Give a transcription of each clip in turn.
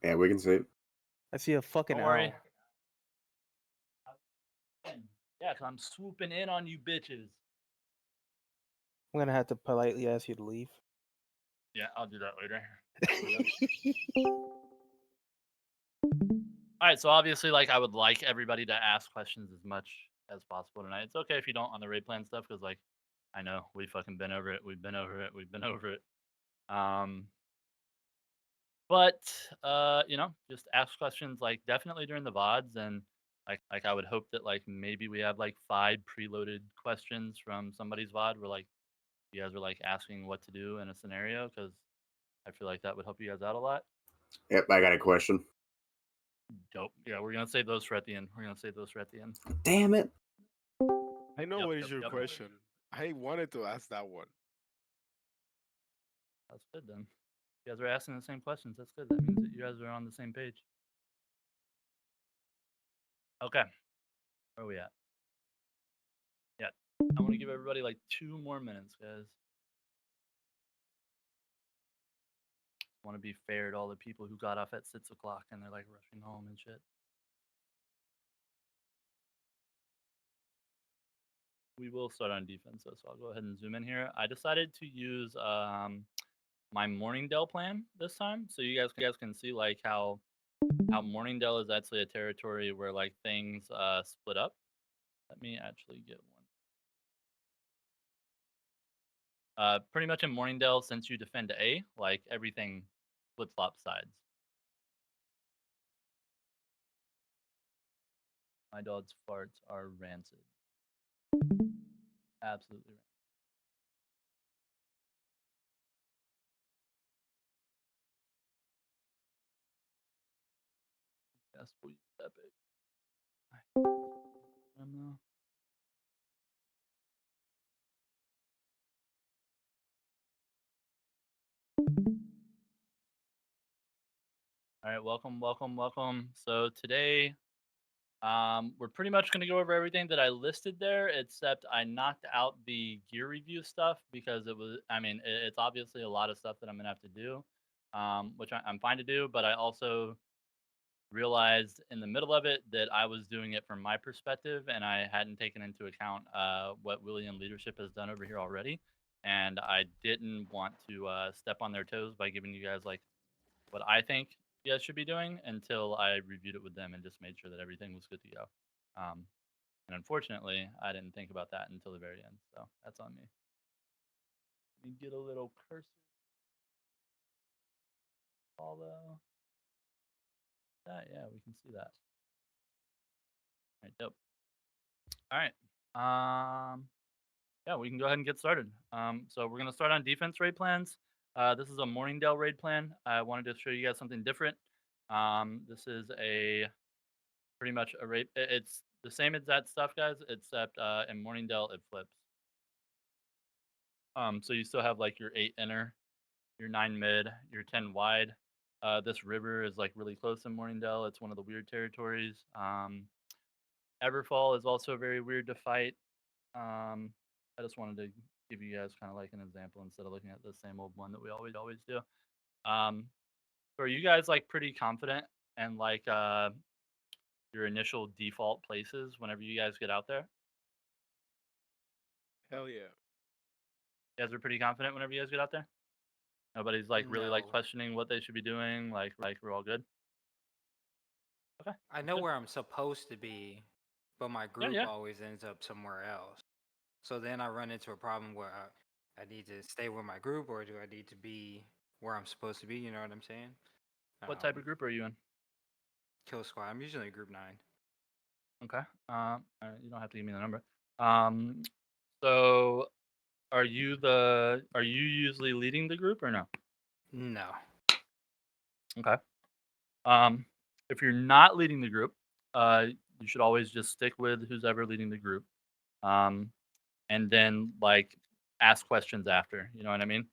Yeah, we can see it. I see a fucking Don't worry. owl. Yeah, cause I'm swooping in on you bitches. I'm gonna have to politely ask you to leave. Yeah, I'll do that later. All right, so obviously, like, I would like everybody to ask questions as much as possible tonight. It's okay if you don't on the raid plan stuff, because, like, I know we fucking been over it. We've been over it. We've been over it. But just ask questions like definitely during the VODs, and like I would hope that like maybe we have like 5 preloaded questions from somebody's VOD where like you guys are like asking what to do in a scenario, because I feel like that would help you guys out a lot. Yep, I got a question. Dope. Yeah, we're gonna save those for at the end. We're gonna save those for at the end. Damn it. I know Yep, what is yep, your yep. question. I wanted to ask that one. That's good then. You guys are asking the same questions. That's good. That means that you guys are on the same page. Okay. Where are we at? Yeah. I want to give everybody like 2 more minutes, guys. Want to be fair to all the people who got off at 6 o'clock and they're like rushing home and shit. We will start on defense though, so I'll go ahead and zoom in here. I decided to use my Morningdale plan this time, so you guys can see like how Morningdale is actually a territory where like things split up. Let me actually get one. Pretty much in Morningdale, since you defend A, like everything flip flop sides. My dog's farts are rancid. Absolutely rancid. Yes, we'll use that big. All right, welcome. So today, we're pretty much going to go over everything that I listed there, except I knocked out the gear review stuff because it's obviously a lot of stuff that I'm going to have to do, which I'm fine to do, but I also realized in the middle of it that I was doing it from my perspective and I hadn't taken into account what William leadership has done over here already. And I didn't want to step on their toes by giving you guys like what I think you guys should be doing until I reviewed it with them and just made sure that everything was good to go. And unfortunately, I didn't think about that until the very end. So that's on me. Let me get a little cursor. Follow. That, yeah, we can see that. All right, dope. All right. Yeah, we can go ahead and get started. So we're gonna start on defense raid plans. This is a Morningdale raid plan. I wanted to show you guys something different. This is a pretty much a raid. It's the same exact stuff, guys, except in Morningdale it flips. So you still have like your 8 inner, your 9 mid, your 10 wide. This river is like really close in Morningdale. It's one of the weird territories. Everfall is also very weird to fight. I just wanted to give you guys kind of like an example instead of looking at the same old one that we always do. So are you guys like pretty confident in like your initial default places whenever you guys get out there? Hell yeah. You guys are pretty confident whenever you guys get out there? Nobody's like really like No. questioning what they should be doing. Like we're all good. Okay. I that's know good. where I'm supposed to be, but my group Yeah. always ends up somewhere else. So then I run into a problem where I need to stay with my group, or do I need to be where I'm supposed to be? You know what I'm saying? What type of group are you in? Kill squad. I'm usually group 9. Okay. You don't have to give me the number. So are you usually leading the group or no? No. Okay. If you're not leading the group, you should always just stick with who's ever leading the group. And then like ask questions after, you know what I mean?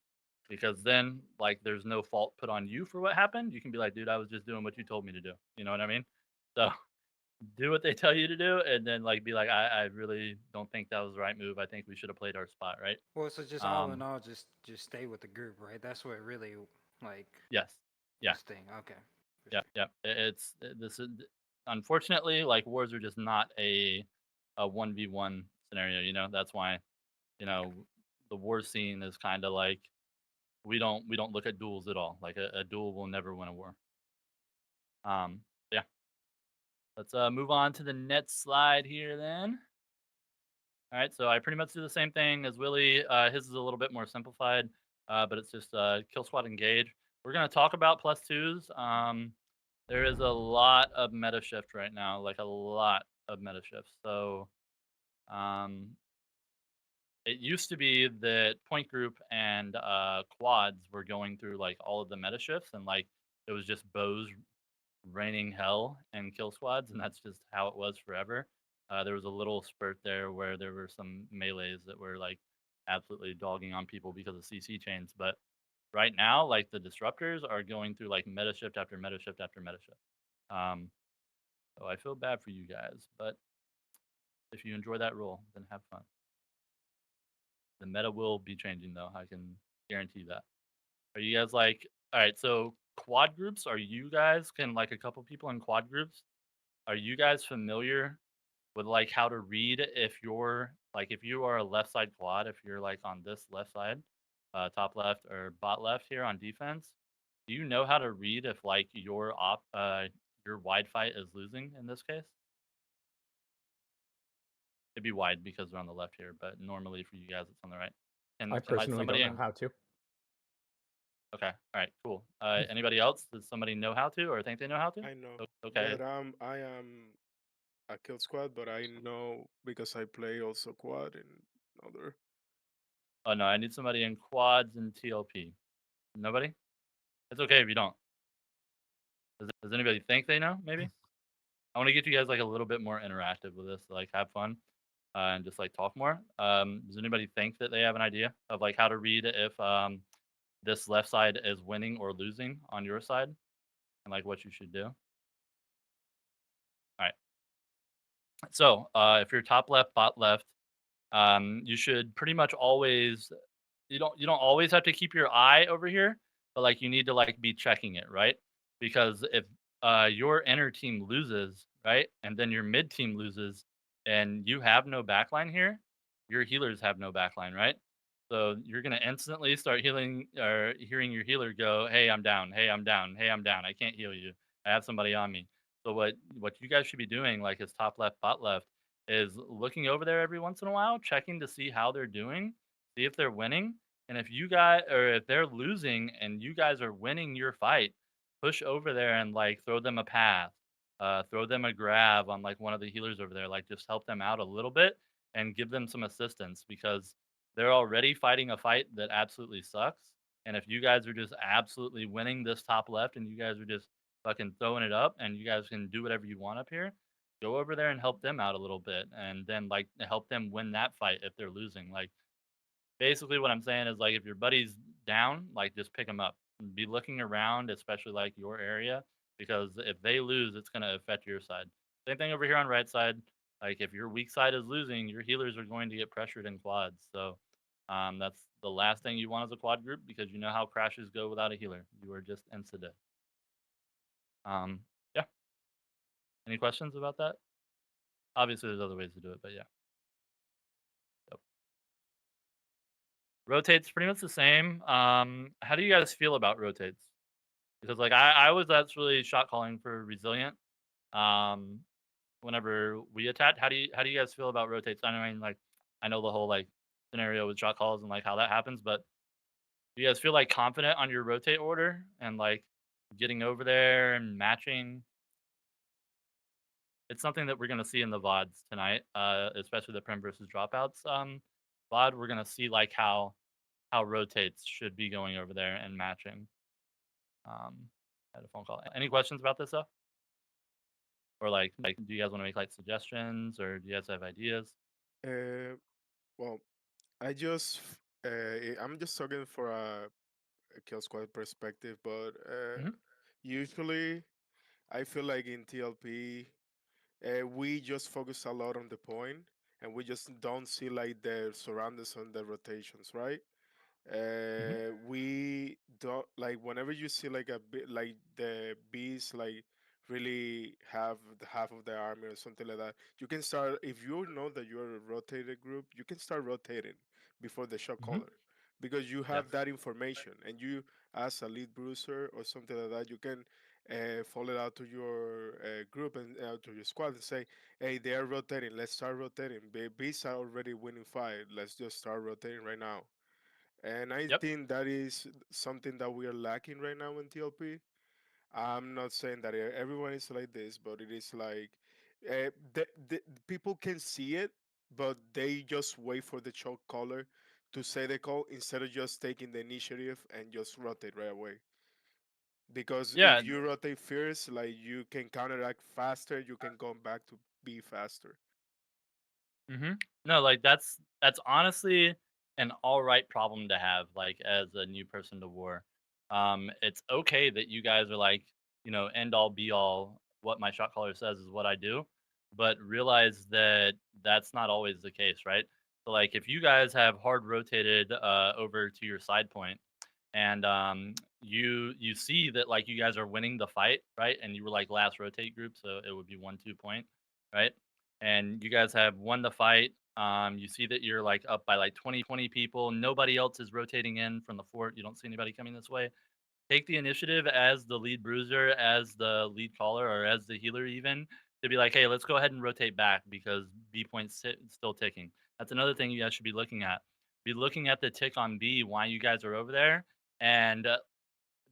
Because then like there's no fault put on you for what happened. You can be like, dude, I was just doing what you told me to do. You know what I mean? So do what they tell you to do and then like be like, I really don't think that was the right move. I think we should have played our spot, right? Well, so just all in all, just stay with the group, right? That's what really like Yes. Yeah. this thing. Okay. for Yeah, sure. yeah. This is unfortunately like wars are just not a 1v1 scenario. You know, that's why the war scene is kind of like we don't look at duels at all. Like a duel will never win a war. Yeah. Let's move on to the next slide here then. All right, so I pretty much do the same thing as Willie. His is a little bit more simplified, but it's just kill squad engage. We're gonna talk about plus twos. There is a lot of meta shift right now, like a lot of meta shift. So um, it used to be that point group and quads were going through like all of the meta shifts, and like it was just bows raining hell and kill squads, and that's just how it was forever. There was a little spurt there where there were some melees that were like absolutely dogging on people because of CC chains, but right now, like the disruptors are going through like meta shift after meta shift after meta shift. So I feel bad for you guys, but if you enjoy that role, then have fun. The meta will be changing though. I can guarantee that. Are you guys like, all right, so quad groups, are you guys, can like a couple people in quad groups, are you guys familiar with like how to read if you're like, if you are a left side quad, if you're like on this left side, top left or bot left here on defense, do you know how to read if like your wide fight is losing in this case? It'd be wide because they're on the left here, but normally for you guys it's on the right. And I like personally somebody don't know how to. Okay, all right, cool. Anybody else? Does somebody know how to or think they know how to? I know, Okay. but I am a kill squad, but I know because I play also quad and other. Oh no, I need somebody in quads and TLP. Nobody? It's okay if you don't. Does anybody think they know? Maybe. I want to get you guys like a little bit more interactive with this, like have fun, and just like talk more. Does anybody think that they have an idea of like how to read if this left side is winning or losing on your side, and like what you should do? All right. So if you're top left, bot left, you should pretty much always you don't always have to keep your eye over here, but like you need to like be checking it, right? Because if your inner team loses, right, and then your mid team loses, and you have no backline here, your healers have no backline, right? So you're gonna instantly start healing or hearing your healer go, "Hey, I'm down. Hey, I'm down. Hey, I'm down. I can't heal you. I have somebody on me." So what you guys should be doing, like is top left, bot left, is looking over there every once in a while, checking to see how they're doing, see if they're winning, and if you guys or if they're losing and you guys are winning your fight, push over there and like throw them a path, throw them a grab on like one of the healers over there, like just help them out a little bit and give them some assistance because they're already fighting a fight that absolutely sucks. And if you guys are just absolutely winning this top left and you guys are just fucking throwing it up and you guys can do whatever you want up here, go over there and help them out a little bit and then like help them win that fight if they're losing. Like basically what I'm saying is like if your buddy's down, like just pick them up. Be looking around, especially like your area, because if they lose, it's gonna affect your side. Same thing over here on right side. Like if your weak side is losing, your healers are going to get pressured in quads. So that's the last thing you want as a quad group because you know how crashes go without a healer. You are just insta-dead. Yeah. Any questions about that? Obviously, there's other ways to do it, but yeah. Yep. Rotates pretty much the same. How do you guys feel about rotates? Because like I was actually shot calling for resilient. Um, whenever we attack, how do you guys feel about rotates? I mean, like I know the whole like scenario with shot calls and like how that happens, but do you guys feel like confident on your rotate order and like getting over there and matching? It's something that we're gonna see in the VODs tonight, especially the Prim versus Dropouts VOD. We're gonna see like how rotates should be going over there and matching. I had a phone call. Any questions about this though? Or like, do you guys want to make like suggestions or do you guys have ideas? Uh, well, I'm just talking for a kill squad perspective, but Mhm. usually I feel like in TLP we just focus a lot on the point and we just don't see like the surroundings and the rotations, right? We don't like whenever you see like a bit like the bees like really have the half of the army or something like that. You can start if you know that you're a rotated group. You can start rotating before the shot Hmm. caller because you Yeah. have that information, and you as a lead bruiser or something like that, you can follow it out to your group and to your squad and say, "Hey, they are rotating. Let's start rotating. Bees are already winning fight. Let's just start rotating right now." And I Yep. think that is something that we are lacking right now in TLP. I'm not saying that everyone is like this, but it is like the people can see it, but they just wait for the choke caller to say the call instead of just taking the initiative and just rotate right away. Because Yeah. if you rotate first, like you can counteract faster, you can go back to be faster. Hmm. No, like that's honestly an all right problem to have, like as a new person to war. It's okay that you guys are like, end all be all. What my shot caller says is what I do, but realize that that's not always the case, right? So, like, if you guys have hard rotated over to your side point, and you see that like you guys are winning the fight, right? And you were like last rotate group, so it would be 1-2 point, right? And you guys have won the fight. You see that you're like up by like 20 people. Nobody else is rotating in from the fort. You don't see anybody coming this way. Take the initiative as the lead bruiser, as the lead caller, or as the healer, even to be like, hey, let's go ahead and rotate back because B point's still ticking. That's another thing you guys should be looking at. Be looking at the tick on B, why you guys are over there, and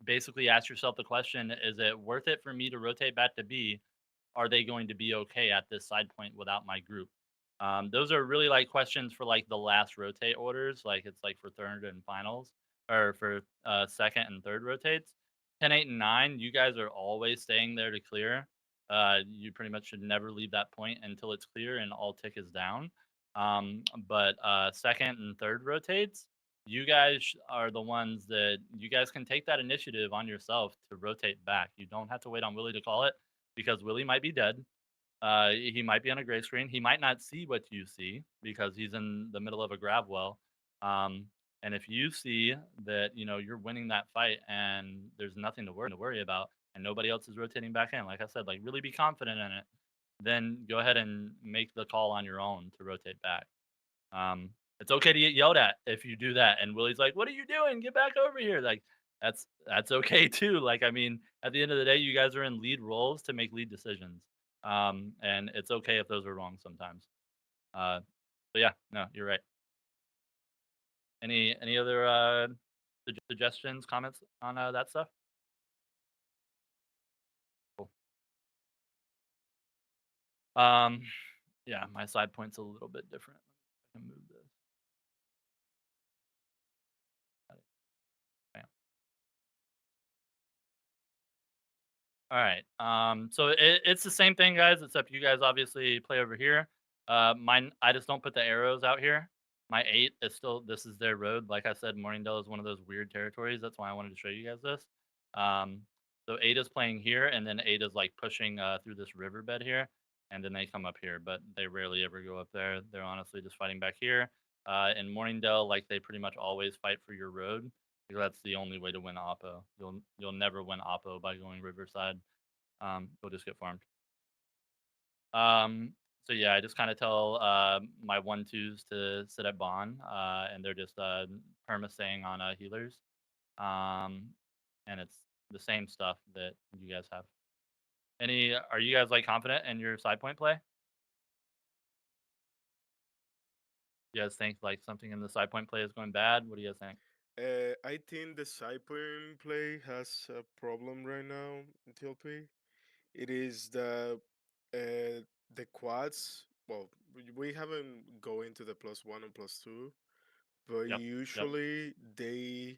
basically ask yourself the question: is it worth it for me to rotate back to B? Are they going to be okay at this side point without my group? Those are really like questions for like the last rotate orders. Like it's like for third and finals or for second and third rotates. 10, 8, and 9, you guys are always staying there to clear. You pretty much should never leave that point until it's clear and all tick is down. But second and third rotates, you guys are the ones that you guys can take that initiative on yourself to rotate back. You don't have to wait on Willie to call it because Willie might be dead. He might be on a gray screen. He might not see what you see because he's in the middle of a grab well. Um, and if you see that you're winning that fight and there's nothing to worry about, and nobody else is rotating back in, like I said, like really be confident in it. Then go ahead and make the call on your own to rotate back. It's okay to get yelled at if you do that. And Willie's like, "What are you doing? Get back over here!" Like that's okay too. Like I mean, at the end of the day, you guys are in lead roles to make lead decisions, and it's okay if those are wrong sometimes. Uh, but yeah, no, you're right. Any other suggestions, comments on that stuff? Cool. Um, yeah, my side point's a little bit different. I can move this. Bam. All right. So it's the same thing, guys, except you guys obviously play over here. Mine, I just don't put the arrows out here. My 8 is still, this is their road. Like I said, Morningdale is one of those weird territories. That's why I wanted to show you guys this. So 8 is playing here, and then 8 is like pushing through this riverbed here, and then they come up here, but they rarely ever go up there. They're honestly just fighting back here. In Morningdale, like they pretty much always fight for your road because that's the only way to win Oppo. You'll never win Oppo by going Riverside. You'll just get farmed. So yeah, I just kind of tell my 1-2s to sit at Bond, and they're just perma staying on healers. And it's the same stuff that you guys have. Are you guys like confident in your side point play? You guys think like something in the side point play is going bad? What do you guys think? I think the Cypern play has a problem right now in TLP. It is the quads. Well, we haven't go into the +1 and +2, but Yep. Yep. usually they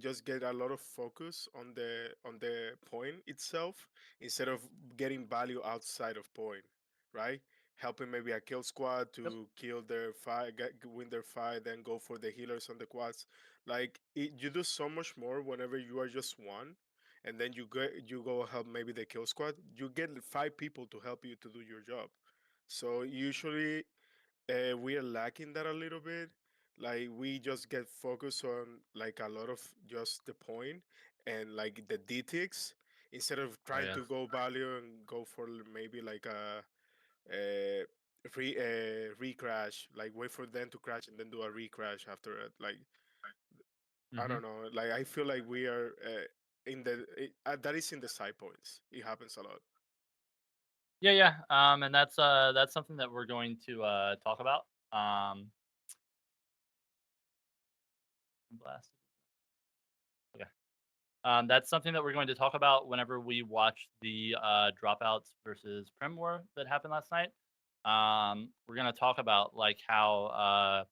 just get a lot of focus on the point itself instead of getting value outside of point, right? Helping maybe a kill squad Yep. to kill their fight, win their fight, then go for the healers on the quads. Like you do so much more whenever you are just one, and then you go help maybe the kill squad. You get 5 people to help you to do your job. So usually we are lacking that a little bit, Like we just get focused on like a lot of just the point and like the details instead of Oh trying yes. to go value and go for maybe like a recrash, like wait for them to crash and then do a recrash after it. Like I Hmm. don't know. Like I feel like we are that is in the side points. It happens a lot. Yeah, yeah. And that's something that we're going to talk about. Blast. Okay. That's something that we're going to talk about whenever we watch the dropouts versus Prim War that happened last night. We're gonna talk about like how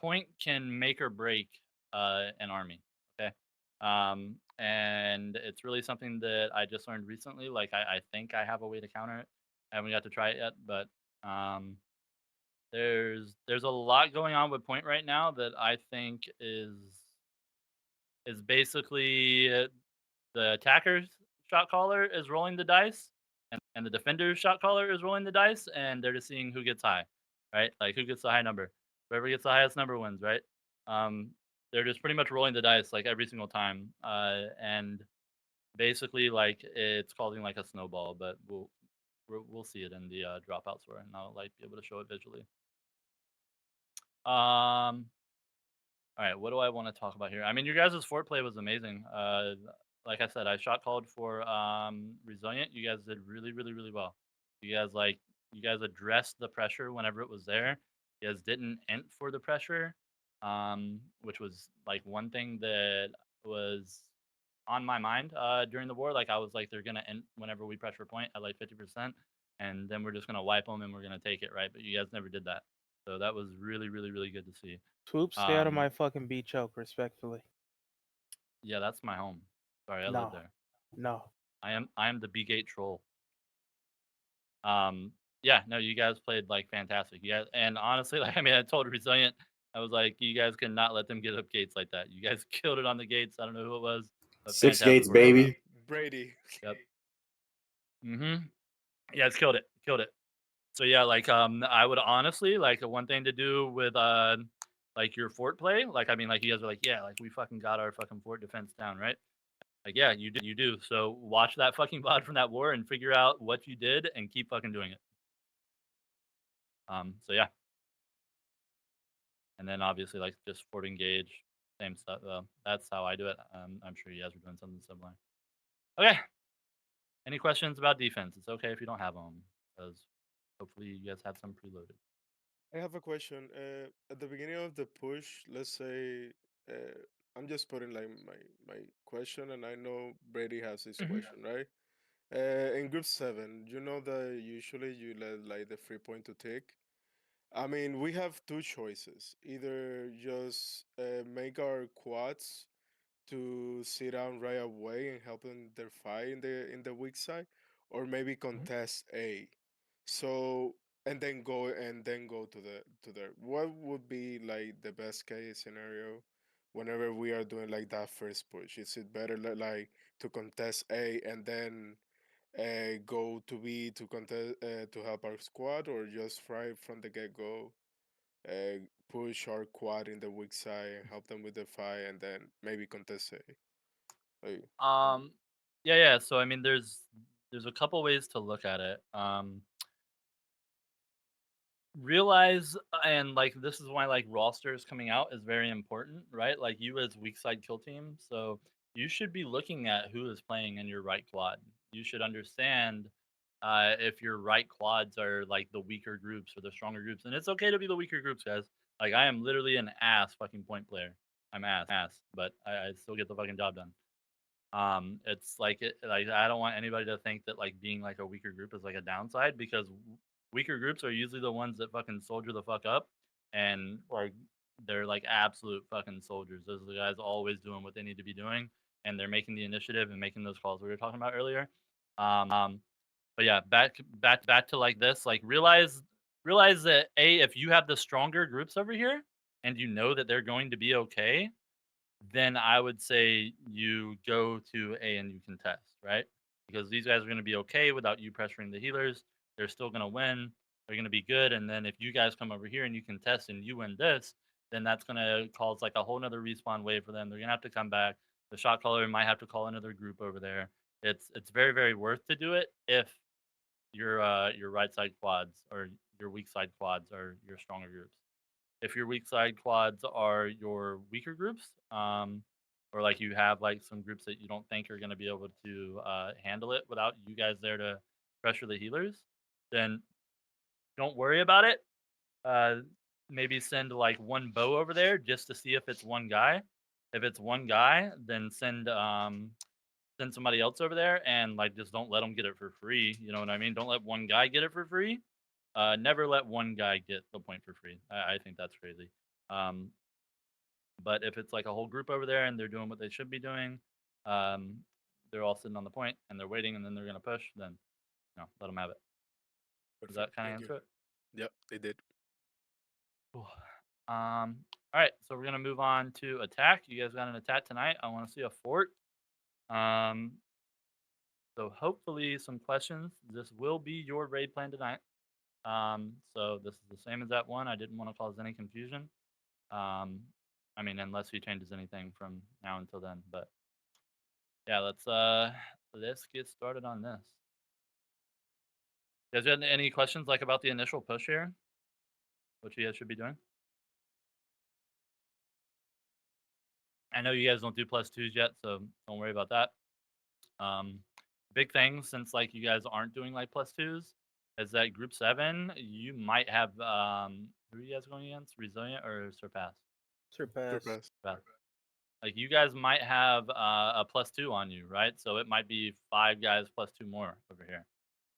point can make or break an army. Okay. And it's really something that I just learned recently. Like I think I have a way to counter it. I haven't got to try it yet, but there's a lot going on with point right now that I think is basically the attacker's shot caller is rolling the dice, and the defender's shot caller is rolling the dice, and they're just seeing who gets high, right? Like who gets the high number. Whoever gets the highest number wins, right? Um, they're just pretty much rolling the dice like every single time, and basically like it's causing like a snowball. But we'll see it in the dropouts where, and I'll like be able to show it visually. All right, what do I want to talk about here? I mean, your guys' fort play was amazing. Like I said, I shot called for resilient. You guys did really, really, really well. You guys you guys addressed the pressure whenever it was there. You guys didn't ent for the pressure, which was like one thing that was on my mind during the war. Like I was like, they're gonna end whenever we pressure point at like 50%, and then we're just gonna wipe them and we're gonna take it, right? But you guys never did that, so that was really, really, really good to see. Swoop, stay out of my fucking beat choke, respectfully. Yeah, that's my home. Sorry, I live No, there. no. I am the B gate troll. Yeah, no, you guys played like fantastic. You guys, and honestly, like I mean, I told Resilient, I was like, you guys cannot let them get up gates like that. You guys killed it on the gates. I don't know who it was, but 6 fantastic gates, work. baby. Brady. Yep. Mm-hmm. Yeah, it's killed it. Killed it. So yeah, like I would honestly like one thing to do with like your fort play. Like I mean, like you guys are like, yeah, like we fucking got our fucking fort defense down, right? Like, yeah, you do. So watch that fucking VOD from that war and figure out what you did and keep fucking doing it. So yeah. And then obviously like just fort engage, same stuff. That's how I do it. I'm sure you guys are doing something similar. Okay. Any questions about defense? It's okay if you don't have them, because hopefully you guys have some preloaded. I have a question. At the beginning of the push, let's say I'm just putting like my question, and I know Brady has his Mhm. question, right? In group 7, you know that usually you let like the 3 point to tick. I mean, we have two choices: either just make our quads to sit down right away and help them their fight in the weak side, or maybe Mhm. contest A. So and then go to the what would be like the best case scenario whenever we are doing like that first push? Is it better like to contest A and then go to B to contest to help our squad, or just right from the get go push our quad in the weak side and help them with the fight and then maybe contest A? Like, Um, yeah, yeah. So I mean, there's a couple ways to look at it. Realize and like this is why like rosters coming out is very important, right? Like you as weak side kill team, so you should be looking at who is playing in your right quad. You should understand if your right quads are like the weaker groups or the stronger groups, and it's okay to be the weaker groups, guys. Like I am literally an ass fucking point player. I'm ass, but I still get the fucking job done. It's like like I don't want anybody to think that like being like a weaker group is like a downside, because weaker groups are usually the ones that fucking soldier the fuck up, and like they're like absolute fucking soldiers. Those are the guys always doing what they need to be doing, and they're making the initiative and making those calls we were talking about earlier. Um, but yeah, back to like this, like realize that if you have the stronger groups over here and you know that they're going to be okay, then I would say you go to A and you contest, right? Because these guys are going to be okay without you pressuring the healers. They're still going to win. they're going to be good. And then if you guys come over here and you contest and you win this, then that's going to cause like a whole nother respawn wave for them. They're going to have to come back. The shot caller might have to call another group over there. It's very, very worth to do it if your right side quads or your weak side quads are your stronger groups. If your weak side quads are your weaker groups, or like you have like some groups that you don't think are going to be able to handle it without you guys there to pressure the healers, then don't worry about it. Uh, Maybe send like one bow over there just to see if it's one guy. If it's one guy, then send somebody else over there and like just don't let them get it for free. You know what I mean? Don't let one guy get it for free. Never let one guy get the point for free. I think that's crazy. Um, but if it's like a whole group over there and they're doing what they should be doing, um, they're all sitting on the point and they're waiting and then they're gonna push, then let them have it. Does Perfect. that kind of Thank you. answer it? Yep, they did. Cool. All right, so we're gonna move on to attack. You guys got an attack tonight. I want to see a fort. Um, so hopefully some questions. This will be your raid plan tonight. So this is the same as that one. I didn't want to cause any confusion. I mean, unless he changes anything from now until then. But yeah, let's get started on this. You guys got any questions like about the initial push here? What you guys should be doing? I know you guys don't do +2s yet, so don't worry about that. Big thing, since like you guys aren't doing like +2s, is that group 7 you might have who are you guys going against? Resilient or Surpass? Surpass. Surpass. Like you guys might have a +2 on you, right? So it might be 5 guys +2 more over here.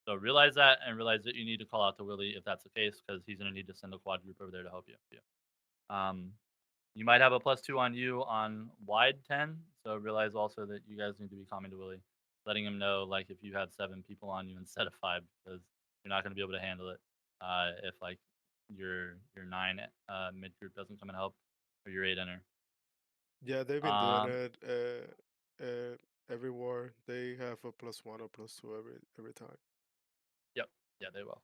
So realize that and realize that you need to call out to Willie if that's the case, because he's gonna need to send a quad group over there to help you. You might have a +2 on you on wide 10. So realize also that you guys need to be calming to Willie, letting him know like if you have 7 people on you instead of 5, because you're not gonna be able to handle it if like your 9 mid group doesn't come and help or your 8 enter. Yeah, they've been doing Um, it every war. They have a +1 or +2 every time. Yep. Yeah, they will.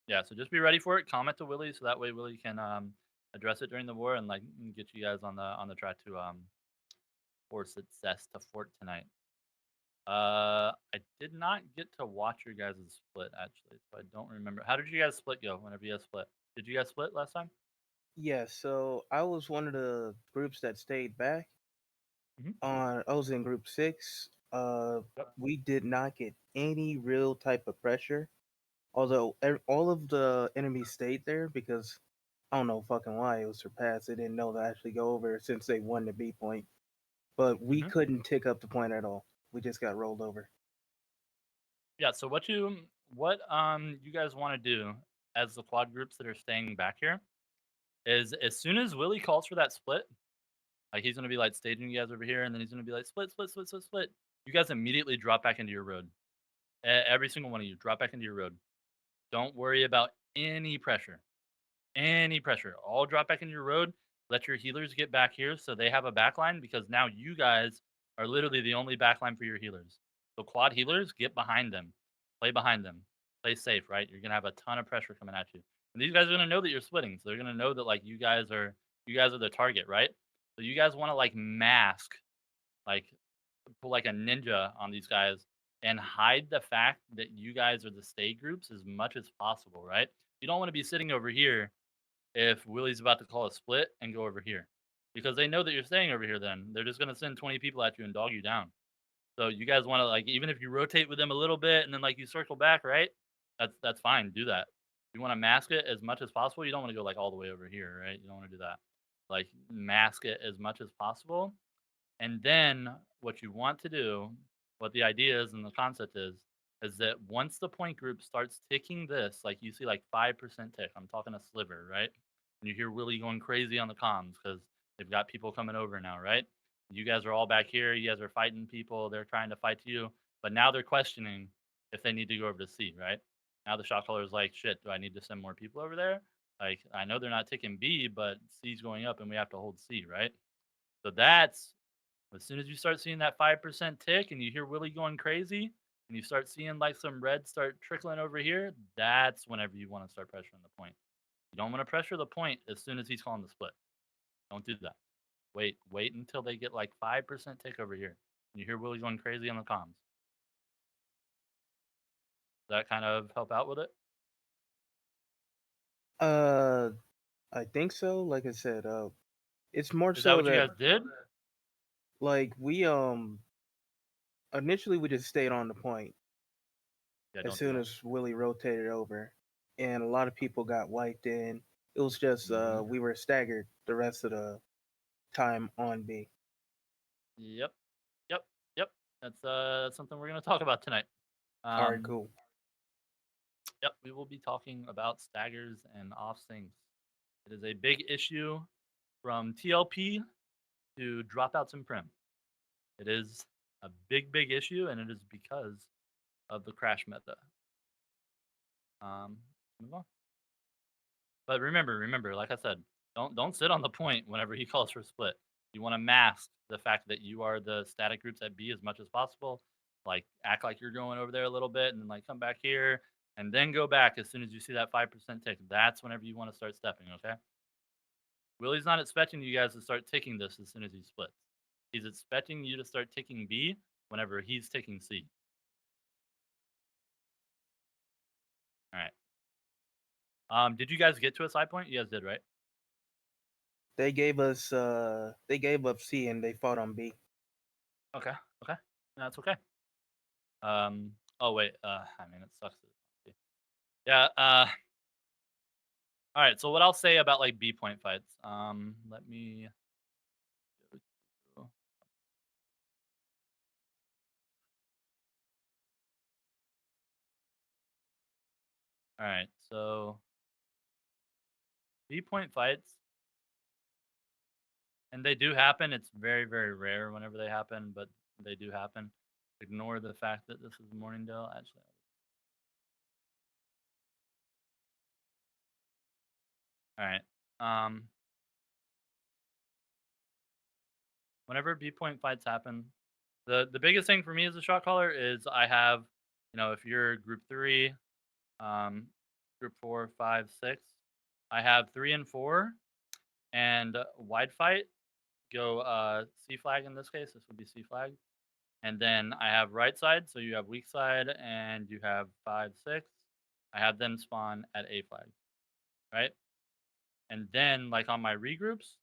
Yeah, so just be ready for it. Comment to Willie so that way Willie can address it during the war and like get you guys on the track to for success to fort tonight. I did not get to watch your guys' split actually, so I don't remember. How did you guys split go whenever you guys split? Did you guys split last time? Yeah, so I was one of the groups that stayed back. Mhm. I was in group 6. Yep. We did not get any real type of pressure. Although all of the enemies stayed there because I don't know fucking why it was surpassed. They didn't know to actually go over since they won the B point. But we Mhm. couldn't tick up the point at all. We just got rolled over. Yeah, so what you guys want to do as the quad groups that are staying back here is as soon as Willie calls for that split, like he's gonna be like staging you guys over here, and then he's gonna be like split, split, split, split, split. You guys immediately drop back into your road. Every single one of you drop back into your road. Don't worry about any pressure. Any pressure. All drop back into your road. Let your healers get back here so they have a backline, because now you guys are literally the only backline for your healers. So quad healers, get behind them. Play behind them. Play safe, right? You're gonna have a ton of pressure coming at you. And these guys are gonna know that you're splitting. So they're gonna know that like you guys are the target, right? So you guys want to like mask, like pull like a ninja on these guys and hide the fact that you guys are the stay groups as much as possible, right? You don't want to be sitting over here if Willie's about to call a split and go over here, because they know that you're staying over here. Then they're just going to send 20 people at you and dog you down. So you guys want to like, even if you rotate with them a little bit and then like you circle back, right? That's fine. Do that. You want to mask it as much as possible. You don't want to go like all the way over here, right? You don't want to do that. Like mask it as much as possible. And then what you want to do, what the idea is and the concept is that once the point group starts ticking this, like you see like 5% tick, I'm talking a sliver, right? And you hear Willie going crazy on the comms because they've got people coming over now, right? You guys are all back here. You guys are fighting people. They're trying to fight you. But now they're questioning if they need to go over to C, right? Now the shot caller is like, shit, do I need to send more people over there? Like, I know they're not ticking B, but C's going up and we have to hold C, right? So that's as soon as you start seeing that 5% tick and you hear Willie going crazy, and you start seeing like some red start trickling over here, that's whenever you want to start pressuring the point. You don't want to pressure the point as soon as he's calling the split. Don't do that. Wait until they get like 5% tick over here. You hear Willie going crazy on the comms. Does that kind of help out with it? I think so. Like I said, it's more Is that so what you that guys did? like we initially we just stayed on the point Yeah, as don't do soon that. as Willie rotated over, and a lot of people got wiped in. It was just we were staggered the rest of the time on B. Yep. That's something we're gonna talk about tonight. All right, cool. Yep, we will be talking about staggers and off syncs. It is a big issue from TLP to dropouts in Prim. It is a big issue, and it is because of the crash meta. Let's move on. But remember, like I said, don't sit on the point whenever he calls for split. You want to mask the fact that you are the static groups at B as much as possible. Like act like you're going over there a little bit, and then like come back here, and then go back as soon as you see that 5% tick. That's whenever you want to start stepping. Okay. Willie's not expecting you guys to start ticking this as soon as he splits. He's expecting you to start ticking B whenever he's ticking C. All right. Did you guys get to a side point? You guys did, right? They gave us C and they fought on B. Okay. That's okay. Oh wait, I mean it sucks. Yeah, all right, so what I'll say about like B point fights. Let me go. All right, so B point fights, and they do happen. It's very rare whenever they happen, but they do happen. Ignore the fact that this is Morningdale. Actually, all right. Whenever B point fights happen, the biggest thing for me as a shot caller is I have, if you're group 3, group 4, 5, 6, I have 3 and 4, and wide fight go C flag in this case. This would be C flag, and then I have right side. So you have weak side, and you have 5, 6. I have them spawn at A flag, right? And then like on my regroups,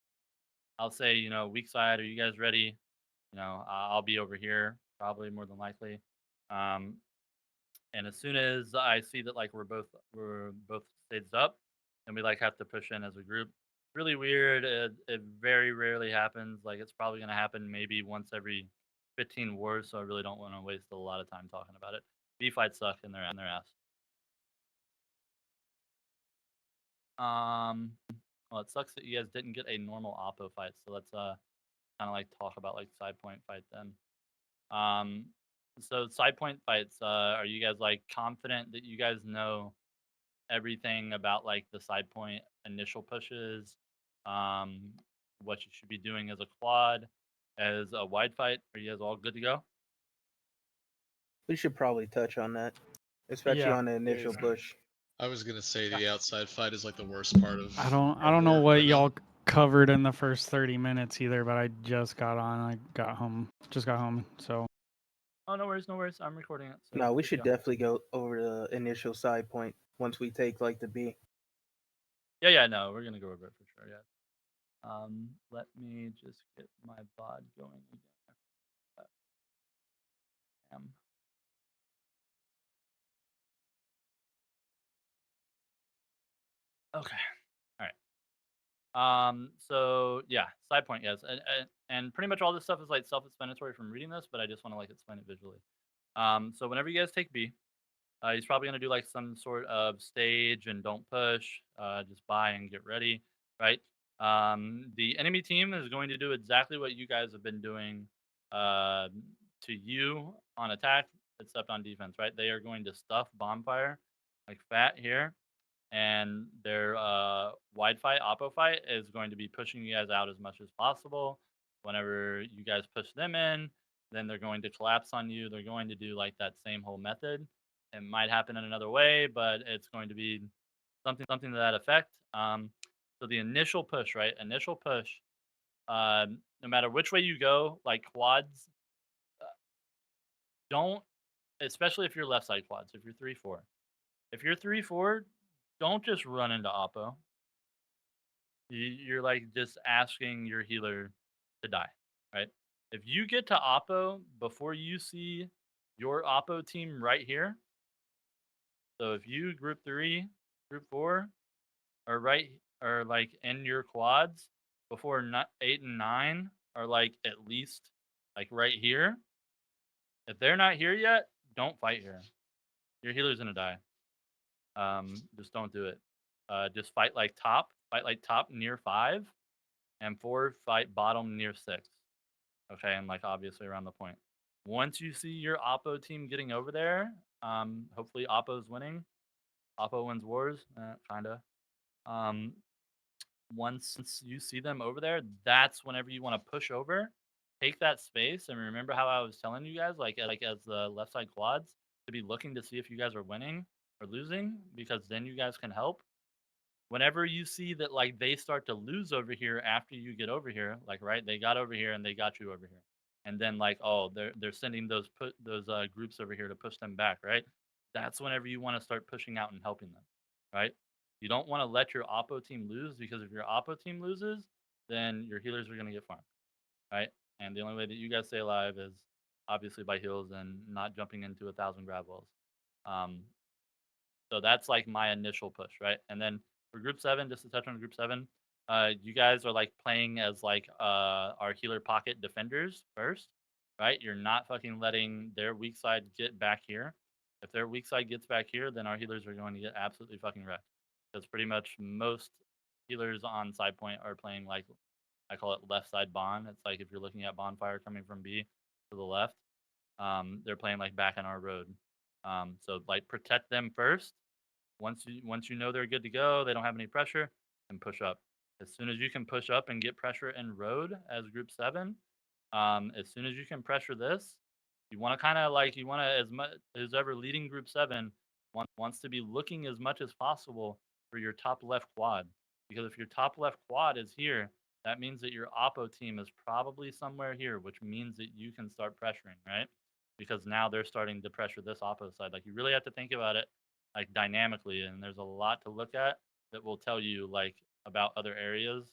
I'll say, weak side, are you guys ready? I'll be over here probably more than likely. And as soon as I see that like we're both staged up, and we like have to push in as a group. Really weird. It very rarely happens. Like it's probably gonna happen maybe once every 15 wars. So I really don't want to waste a lot of time talking about it. B fights suck in their ass. Well, it sucks that you guys didn't get a normal oppo fight. So let's kind of like talk about like side point fight then. So side point fights, are you guys like confident that you guys know everything about like the side point initial pushes, what you should be doing as a quad, as a wide fight? Are you guys all good to go? We should probably touch on that, especially on the initial Yes. push. I was gonna say the outside fight is like the worst part of. I don't know what y'all covered in the first 30 minutes either, but I just got on. I got home. Just got home. So. Oh, no worries. I'm recording it. So No, we good to should go. definitely go over the initial side point once we take like the B. Yeah, no, we're gonna go over it for sure. Yeah. Let me just get my VOD going again. Okay. All right. So yeah, side point, yes, and pretty much all this stuff is like self-explanatory from reading this, but I just want to like explain it visually. So whenever you guys take B, he's probably gonna do like some sort of stage and don't push, just buy and get ready, right? The enemy team is going to do exactly what you guys have been doing to you on attack, except on defense, right? They are going to stuff bonfire like fat here, and their wide fight, oppo fight is going to be pushing you guys out as much as possible. Whenever you guys push them in, then they're going to collapse on you. They're going to do like that same whole method. It might happen in another way, but it's going to be something to that effect. So the initial push, right? Initial push. No matter which way you go, like quads, don't, especially if you're left side quads. If you're 3-4, if you're 3-4, don't just run into oppo. You're like just asking your healer to die, right? If you get to oppo before you see your oppo team right here, so if you group 3, group 4 are right, or like in your quads before 8 and 9 are like at least like right here. If they're not here yet, don't fight here. Your healer's gonna die. Just don't do it. Just fight like top near 5, and 4 fight bottom near 6. Okay, and like obviously around the point. Once you see your oppo team getting over there, hopefully oppo's winning. Oppo wins wars, kinda. Once you see them over there, that's whenever you want to push over, take that space, and remember how I was telling you guys, like as the left side quads, to be looking to see if you guys are winning or losing, because then you guys can help. Whenever you see that like they start to lose over here after you get over here, like right, they got over here and they got you over here, and then like they're sending those groups over here to push them back, right? That's whenever you want to start pushing out and helping them, right? You don't want to let your oppo team lose, because if your oppo team loses, then your healers are going to get farmed, right? And the only way that you guys stay alive is obviously by heals and not jumping into 1,000 grab walls. So that's like my initial push, right? And then for group 7, just to touch on group 7, you guys are like playing as like our healer pocket defenders first, right? You're not fucking letting their weak side get back here. If their weak side gets back here, then our healers are going to get absolutely fucking wrecked. Because pretty much most healers on side point are playing like, I call it left side bond. It's like if you're looking at bonfire coming from B to the left, they're playing like back on our road. So like protect them first. Once you know they're good to go, they don't have any pressure, and push up. As soon as you can push up and get pressure in road as group 7, as soon as you can pressure this, you want to kind of like, you want to, as much as ever leading group 7 wants to be looking as much as possible for your top left quad, because if your top left quad is here, that means that your oppo team is probably somewhere here, which means that you can start pressuring, right? Because now they're starting to pressure this oppo side. Like you really have to think about it like dynamically, and there's a lot to look at that will tell you like about other areas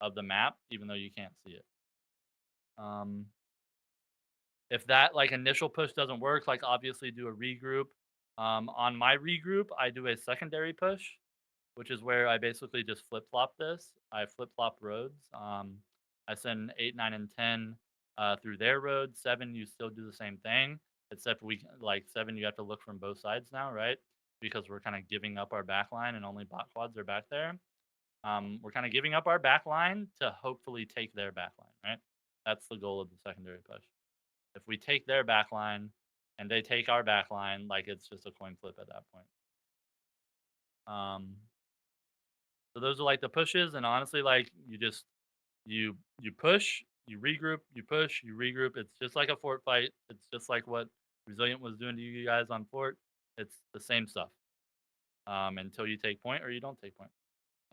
of the map, even though you can't see it. If that like initial push doesn't work, like obviously do a regroup. On my regroup, I do a secondary push, which is where I basically just flip-flop this. I flip-flop roads. I send 8, 9, and 10 through their road. 7, you still do the same thing, except we like 7, you have to look from both sides now, right? Because we're kind of giving up our back line and only bot quads are back there. We're kind of giving up our back line to hopefully take their back line, right? That's the goal of the secondary push. If we take their back line and they take our back line, like it's just a coin flip at that point. So those are like the pushes, and honestly, like you just you push, you regroup, you push, you regroup. It's just like a fort fight. It's just like what Resilient was doing to you guys on fort. It's the same stuff. Until you take point or you don't take point.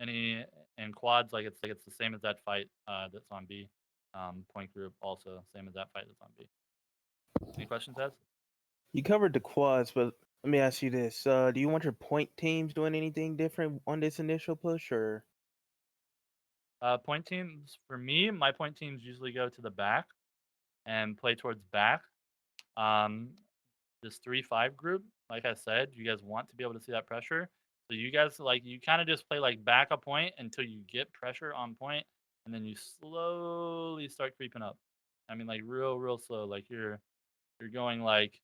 In quads, like it's the same as that fight that's on B. Point group also same as that fight that's on B. Any questions, Ez? You covered the quads, but let me ask you this: do you want your point teams doing anything different on this initial push, or? Point teams, for me, my point teams usually go to the back and play towards back. This 3-5 group, like I said, you guys want to be able to see that pressure. So you guys like, you kind of just play like back a point until you get pressure on point, and then you slowly start creeping up. I mean, like real slow. Like you're going like.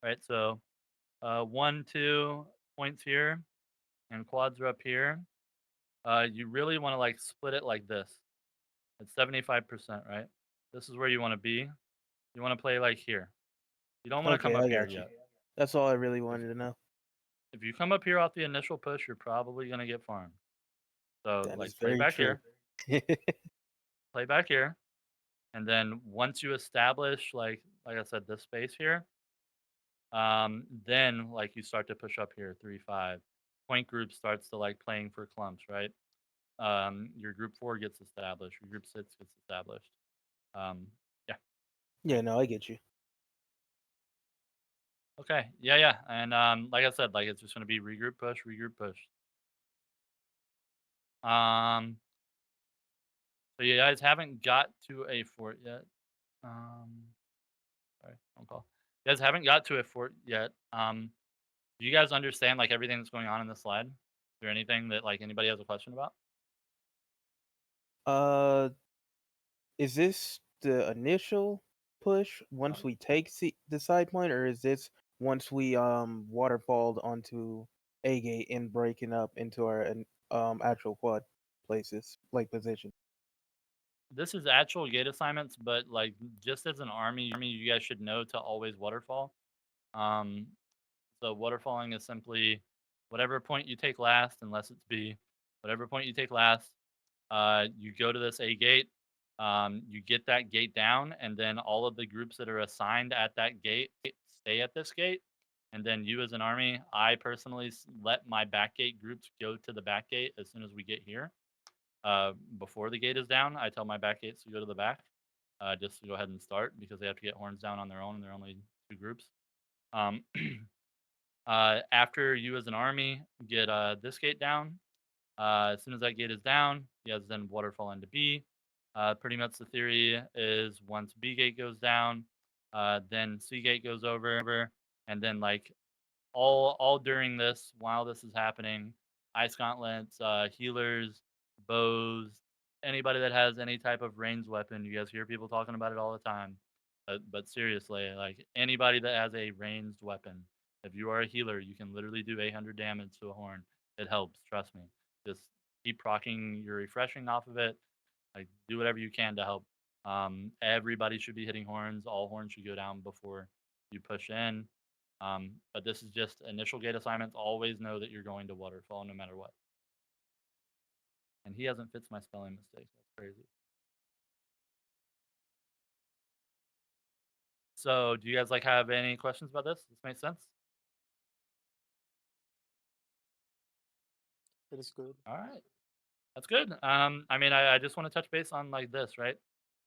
Right, so 1, 2 points here, and quads are up here. You really want to like split it like this. It's 75%, right? This is where you want to be. You want to play like here. You don't want to come up here yet. That's all I really wanted to know. If you come up here off the initial push, you're probably going to get farmed. So That like is play very back true. here, play back here, and then once you establish like I said, this space here, then like you start to push up here 3-5. Point group starts to like playing for clumps, right? Your group 4 gets established, your group 6 gets established. Yeah. Yeah, no, I get you. Okay. Yeah. And like I said, like it's just gonna be regroup push, regroup push. So you guys haven't got to a fort yet. Sorry, phone call. You guys haven't got to a fort yet. Do you guys understand like everything that's going on in the slide? Is there anything that like anybody has a question about? Uh, is this the initial push once we take the side point, or is this once we waterfalled onto A gate and breaking up into our actual quad places like position? This is actual gate assignments, but like just as an army, you guys should know to always waterfall. Um, so waterfalling is simply whatever point you take last, unless it's B, whatever point you take last, you go to this A gate, you get that gate down, and then all of the groups that are assigned at that gate stay at this gate. And then you as an army, I personally let my back gate groups go to the back gate as soon as we get here. Before the gate is down, I tell my back gates to go to the back, just to go ahead and start because they have to get horns down on their own, and they're only 2 groups. Um, after you as an army get this gate down, as soon as that gate is down, you guys then waterfall into B. Pretty much the theory is once B gate goes down, then C gate goes over, and then like all during this, while this is happening, ice gauntlets, healers, bows, anybody that has any type of ranged weapon. You guys hear people talking about it all the time, but seriously, like anybody that has a ranged weapon, if you are a healer, you can literally do 800 damage to a horn. It helps, trust me. Just keep proccing your refreshing off of it. Like do whatever you can to help. Everybody should be hitting horns. All horns should go down before you push in. But this is just initial gate assignments. Always know that you're going to waterfall no matter what. And he hasn't fixed my spelling mistakes. That's crazy. So do you guys like have any questions about this? This makes sense? It is good. All right. That's good. I mean, I just want to touch base on like this, right?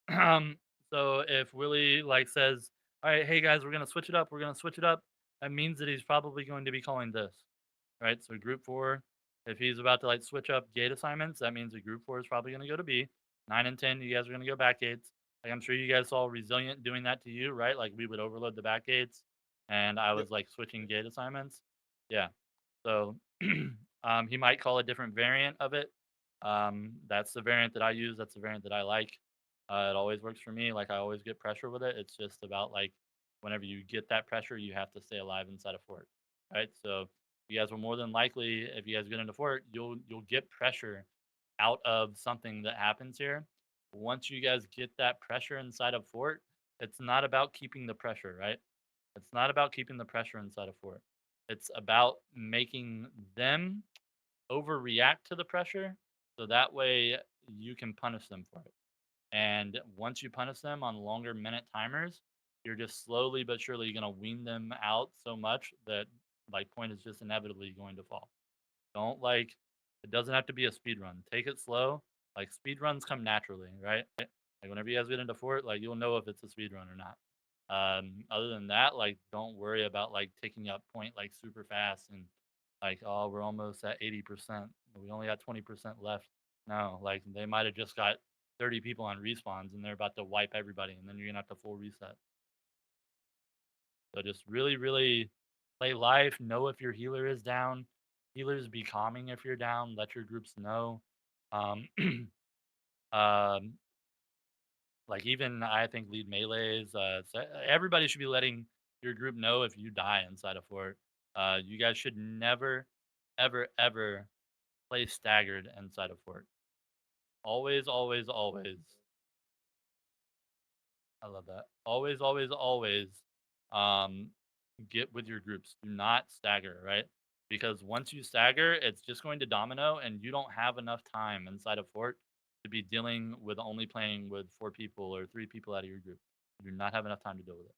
Um, so if Willie like says, all right, hey guys, we're gonna switch it up, that means that he's probably going to be calling this. Right? So group 4, if he's about to like switch up gate assignments, that means that group 4 is probably going to go to B. 9 and 10, you guys are going to go back gates. Like I'm sure you guys saw Resilient doing that to you, right? Like we would overload the back gates, and I Yep. was like switching gate assignments. Yeah. So he might call a different variant of it. That's the variant that I use. That's the variant that I like. It always works for me. Like I always get pressure with it. It's just about like whenever you get that pressure, you have to stay alive inside a fort, right? So you guys will more than likely, if you guys get into fort, you'll get pressure out of something that happens here. Once you guys get that pressure inside of fort, it's not about keeping the pressure, right? It's not about keeping the pressure inside of fort. It's about making them overreact to the pressure so that way you can punish them for it. And once you punish them on longer minute timers, you're just slowly but surely going to wean them out so much that like point is just inevitably going to fall. Don't like it doesn't have to be a speed run. Take it slow. Like speed runs come naturally, right? Like whenever you guys get into fort, like you'll know if it's a speed run or not. Other than that, like don't worry about like taking up point like super fast and like oh we're almost at 80%. We only got 20% left. No, like they might have just got 30 people on respawns and they're about to wipe everybody and then you're gonna have to full reset. So just really, really play life. Know if your healer is down. Healers be calming if you're down. Let your groups know. Um, um, like even I think lead melees. So everybody should be letting your group know if you die inside a fort. You guys should never, ever, ever play staggered inside a fort. Always, always, always. I love that. Always, always, always. Um, get with your groups. Do not stagger. Right. Because once you stagger, it's just going to domino, and you don't have enough time inside of fort to be dealing with only playing with 4 people or 3 people out of your group. You do not have enough time to deal with it.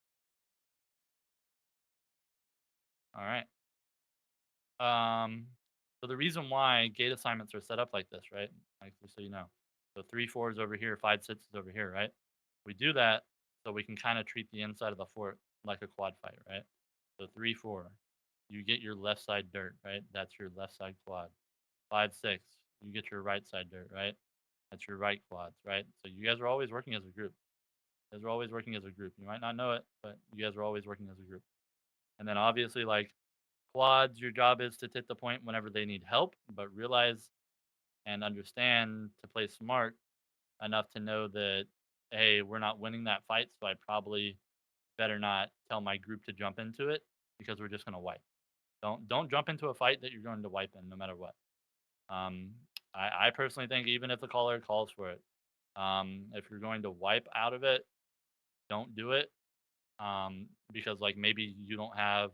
All right. So the reason why gate assignments are set up like this, right? Like, just so you know. So 3 4s over here, 5 6s over here, right? We do that so we can kind of treat the inside of the fort like a quad fight, right? So 3 4, you get your left side dirt, right? That's your left side quad. 5 6, you get your right side dirt, right? That's your right quads, right? So you guys are always working as a group. You guys are always working as a group. You might not know it, but you guys are always working as a group. And then obviously, like quads, your job is to hit the point whenever they need help, but realize and understand to play smart enough to know that, hey, we're not winning that fight, so I probably better not tell my group to jump into it because we're just gonna wipe. Don't jump into a fight that you're going to wipe in no matter what. Um, I personally think even if the caller calls for it, if you're going to wipe out of it, don't do it. Because like maybe you don't have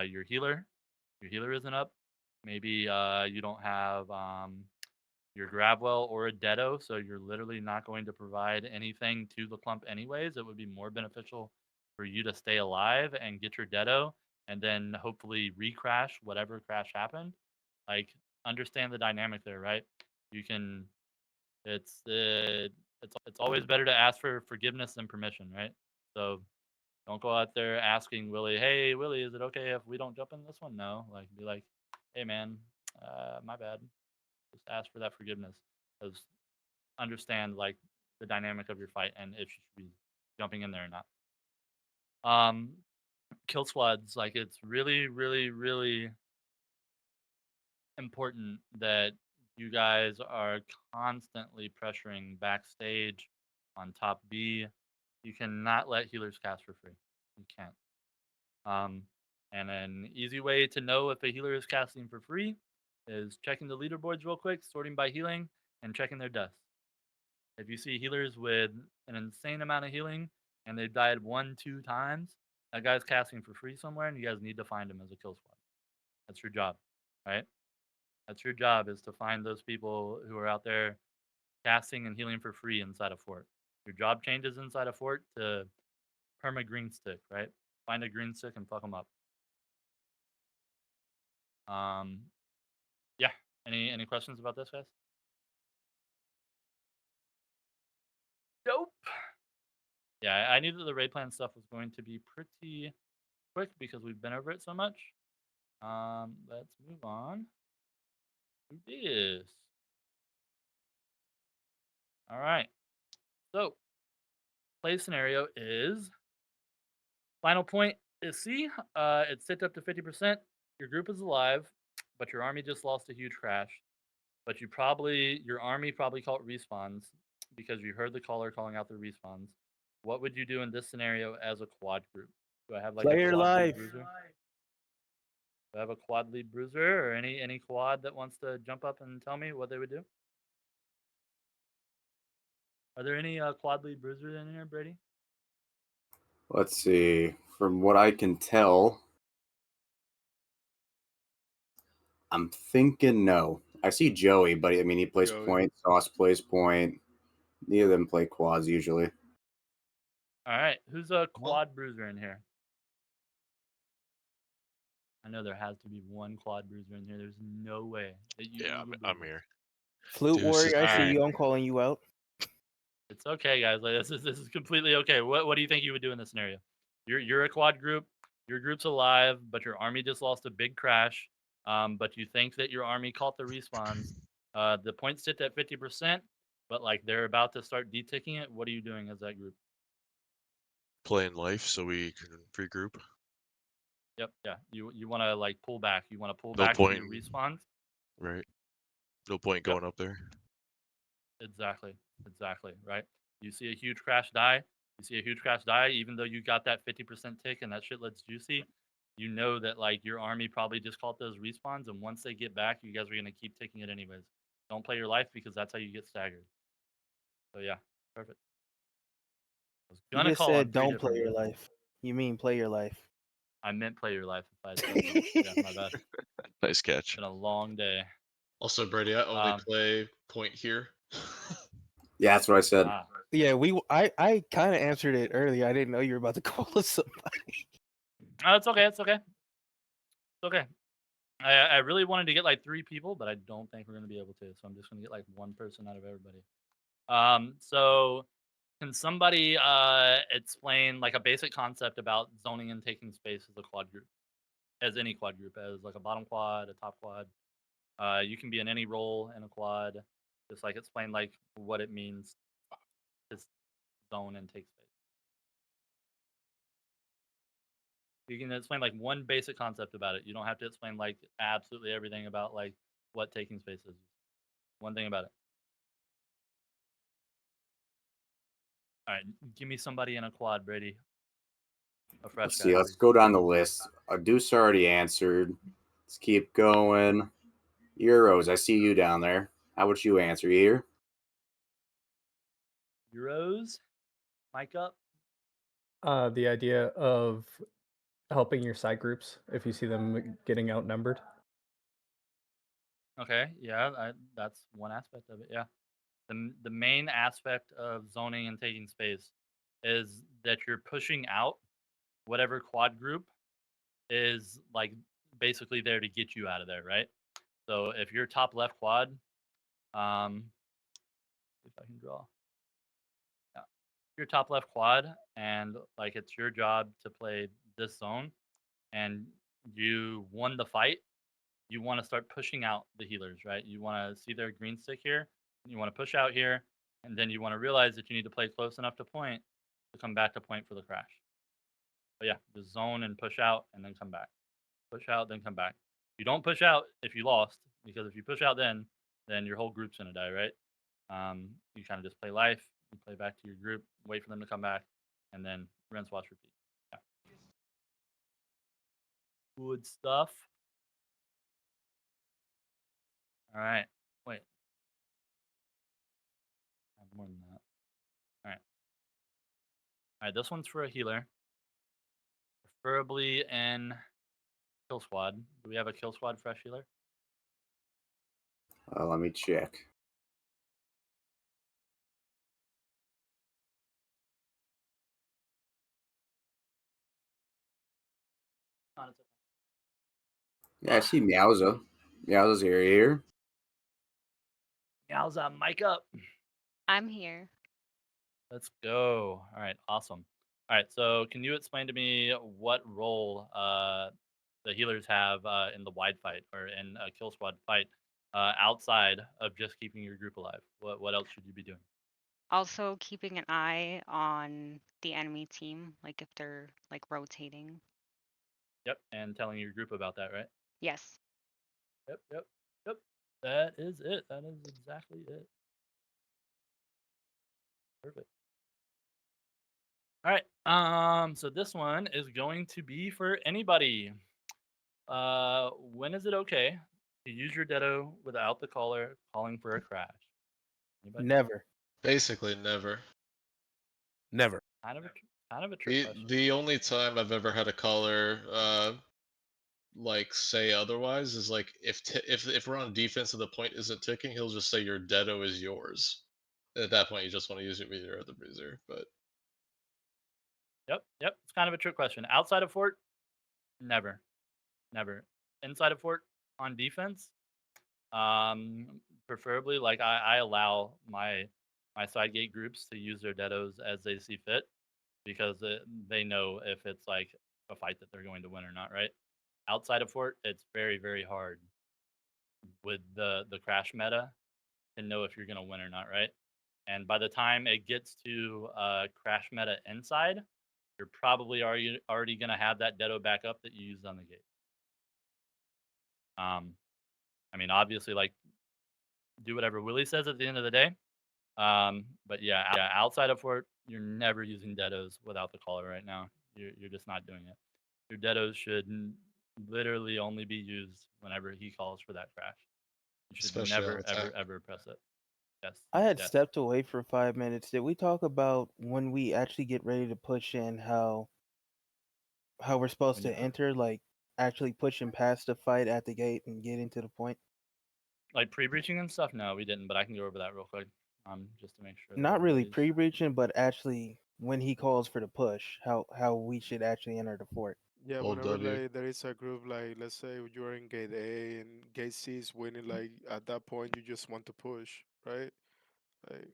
your healer isn't up. Maybe you don't have your Grabwell or a Deado, so you're literally not going to provide anything to the clump anyways. It would be more beneficial for you to stay alive and get your Deado, and then hopefully recrash whatever crash happened. Like understand the dynamic there, right? You can. It's always better to ask for forgiveness than permission, right? So don't go out there asking Willie, "Hey Willie, is it okay if we don't jump in this one?" No, like be like, "Hey man, my bad." Just ask for that forgiveness. Because understand like the dynamic of your fight and if you should be jumping in there or not. Kill squads, like it's really, really, really important that you guys are constantly pressuring backstage on top B. You cannot let healers cast for free. You can't. And an easy way to know if a healer is casting for free is checking the leaderboards real quick, sorting by healing, and checking their deaths. If you see healers with an insane amount of healing and they've died 1-2 times, that guy's casting for free somewhere, and you guys need to find him as a kill squad. That's your job, right? That's your job, is to find those people who are out there casting and healing for free inside a fort. Your job changes inside a fort to perma green stick, right? Find a green stick and fuck them up. Yeah. Any questions about this, guys? Nope. Yeah, I knew that the raid plan stuff was going to be pretty quick because we've been over it so much. Let's move on to this. All right. So, play scenario is final point is C. It's set up to 50%. Your group is alive, but your army just lost a huge crash. But your army probably caught respawns because you heard the caller calling out the respawns. What would you do in this scenario as a quad group? Do I have like Player a quad lead life. bruiser? Do I have a quad lead bruiser or any quad that wants to jump up and tell me what they would do? Are there any quad lead bruisers in here, Brady? Let's see. From what I can tell, I'm thinking no. I see Joey, but I mean, he plays Joey. point. Sauce plays point. Neither of them play quads usually. All right. Who's a quad bruiser in here? I know there has to be one quad bruiser in here. There's no way that you. Yeah, I'm here. Flute Dude, this is Warrior, I see Alright. you. I'm calling you out. It's okay, guys. Like, this is completely okay. What do you think you would do in this scenario? You're a quad group. Your group's alive, but your army just lost a big crash. But you think that your army caught the respawns. The points sit at 50%, but like they're about to start deticking it. What are you doing as that group? Playing life so we can regroup. Yep, yeah. You want to like pull back. You want to pull No back to point. your respawns. Right. No point Yep. going up there. Exactly, right? You see a huge crash die. Even though you got that 50% tick and that shit looks juicy, you know that like your army probably just caught those respawns, and once they get back, you guys are gonna keep ticking it anyways. Don't play your life because that's how you get staggered. So yeah, perfect. I was You gonna just call on said 3 don't play different your groups. life. You mean play your life. I meant play your life if I said that. Yeah, my bad. Nice catch. Been a long day. Also, Brady, I only Um, play point here. Yeah, that's what I said. Yeah, I kind of answered it earlier. I didn't know you were about to call us somebody. It's okay. It's okay. It's okay. I really wanted to get like 3 people, but I don't think we're gonna be able to. So I'm just gonna get like 1 person out of everybody. So can somebody explain like a basic concept about zoning and taking space as a quad group, as any quad group, as like a bottom quad, a top quad? You can be in any role in a quad. Just like explain like what it means to zone and take space. You can explain like one basic concept about it. You don't have to explain like absolutely everything about like what taking space is. One thing about it. All right, give me somebody in a quad, Brady. A fresh Let's guy, see. Let's please. go down the list. Deuce already answered. Let's keep going. Euros, I see you down there. How would you answer here? Euros, mic up. The idea of helping your side groups if you see them getting outnumbered. Okay, yeah, that's one aspect of it. Yeah, the main aspect of zoning and taking space is that you're pushing out whatever quad group is like basically there to get you out of there, right? So if you're top left quad, if I can draw, yeah, your top left quad, and like it's your job to play this zone, and you won the fight. You want to start pushing out the healers, right? You want to see their green stick here. You want to push out here, and then you want to realize that you need to play close enough to point to come back to point for the crash. But yeah, just zone and push out, and then come back. Push out, then come back. You don't push out if you lost, because if you push out then your whole group's gonna die, right? You kind of just play life. You play back to your group, wait for them to come back, and then rinse, wash, repeat. Yeah. Good stuff. All right. Wait. I have more than that. All right. All right. This one's for a healer, preferably in kill squad. Do we have a kill squad fresh healer? Let me check. Yeah, I see Meowza. Meowza's here. Meowza, mic up. I'm here. Let's go. All right, awesome. All right, so can you explain to me what role the healers have in the wide fight or in a kill squad fight outside of just keeping your group alive? What else should you be doing? Also keeping an eye on the enemy team, like if they're like rotating. Yep, and telling your group about that, right? Yes. Yep. That is it. That is exactly it. Perfect. All right. So this one is going to be for anybody. When is it okay to use your Ditto without the caller calling for a crash? Anybody? Never. Basically, never. Never. Kind of a trick question. The only time I've ever had a caller like say otherwise is like if we're on defense and the point isn't ticking, he'll just say your Deado is yours. At that point, you just want to use it with your other bruiser. But Yep. It's kind of a trick question. Outside of fort, never. Inside of fort on defense, preferably like I allow my side gate groups to use their Deados as they see fit because they know if it's like a fight that they're going to win or not, right? Outside of fort, it's very, very hard with the crash meta to know if you're going to win or not, right? And by the time it gets to crash meta inside, you're probably already going to have that Deado backup that you used on the gate. I mean, obviously, like, do whatever Willie says at the end of the day. But yeah, outside of fort, you're never using Deados without the caller right now. You're just not doing it. Your Deados should literally only be used whenever he calls for that crash. You should especially never, on attack. ever press it. Yes. I had yes. stepped away for 5 minutes. Did we talk about when we actually get ready to push in how how we're supposed When to you enter, like actually pushing past the fight at the gate and getting to the point? like pre-breaching and stuff? No, we didn't, but I can go over that real quick. Just to make sure that Not really everybody's pre-breaching, but actually when he calls for the push, how we should actually enter the fort. Yeah, Hold whenever W. like there is a group, like let's say you're in gate A and gate C is winning, like at that point you just want to push, right? Like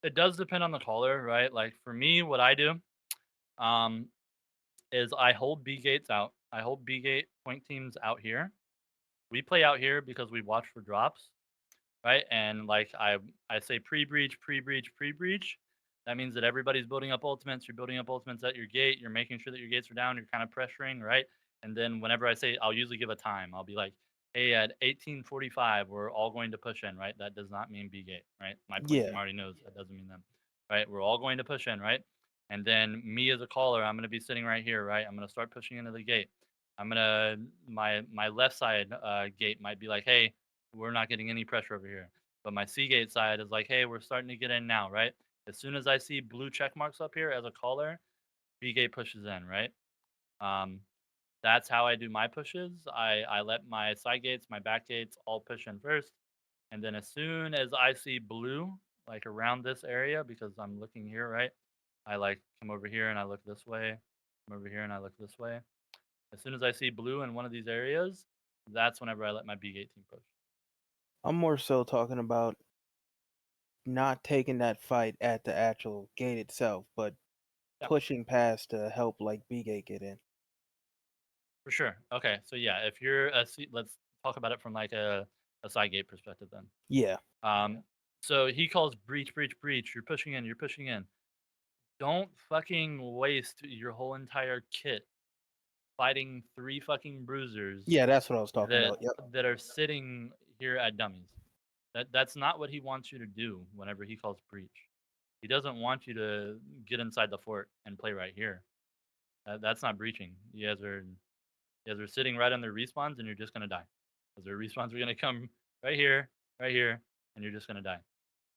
it does depend on the caller, right? Like for me, what I do, um, is I hold B gates out. I hold B gate point teams out here. We play out here because we watch for drops, right? And like I say pre-breach, pre-breach, pre-breach. That means that everybody's building up ultimates. You're building up ultimates at your gate. You're making sure that your gates are down. You're kind of pressuring, right? And then whenever I say, I'll usually give a time. I'll be like, hey, at 18:45, we're all going to push in, right? That does not mean B gate, right? My point team Yeah. already knows that doesn't mean them, right? We're all going to push in, right? And then me as a caller, I'm going to be sitting right here, right? I'm going to start pushing into the gate. I'm gonna my left side gate might be like, hey, we're not getting any pressure over here. But my C gate side is like, hey, we're starting to get in now, right? As soon as I see blue check marks up here as a caller, B gate pushes in, right? Um, that's how I do my pushes. I let my side gates, my back gates all push in first. And then as soon as I see blue, like around this area, because I'm looking here, right? I like come over here and I look this way, come over here and I look this way. As soon as I see blue in one of these areas, that's whenever I let my B gate team push. I'm more so talking about not taking that fight at the actual gate itself, but Yeah. pushing past to help like B gate get in. For sure. Okay. So yeah, if you're let's talk about it from like a side gate perspective then. Yeah. So he calls breach, breach, breach. You're pushing in. You're pushing in. Don't fucking waste your whole entire kit fighting 3 fucking bruisers Yeah, that's what I was talking that about. Yep. that are sitting here at dummies. That's not what he wants you to do whenever he calls breach. He doesn't want you to get inside the fort and play right here. That's not breaching. You guys are sitting right on their respawns and you're just gonna die. Because their respawns are gonna come right here, and you're just gonna die.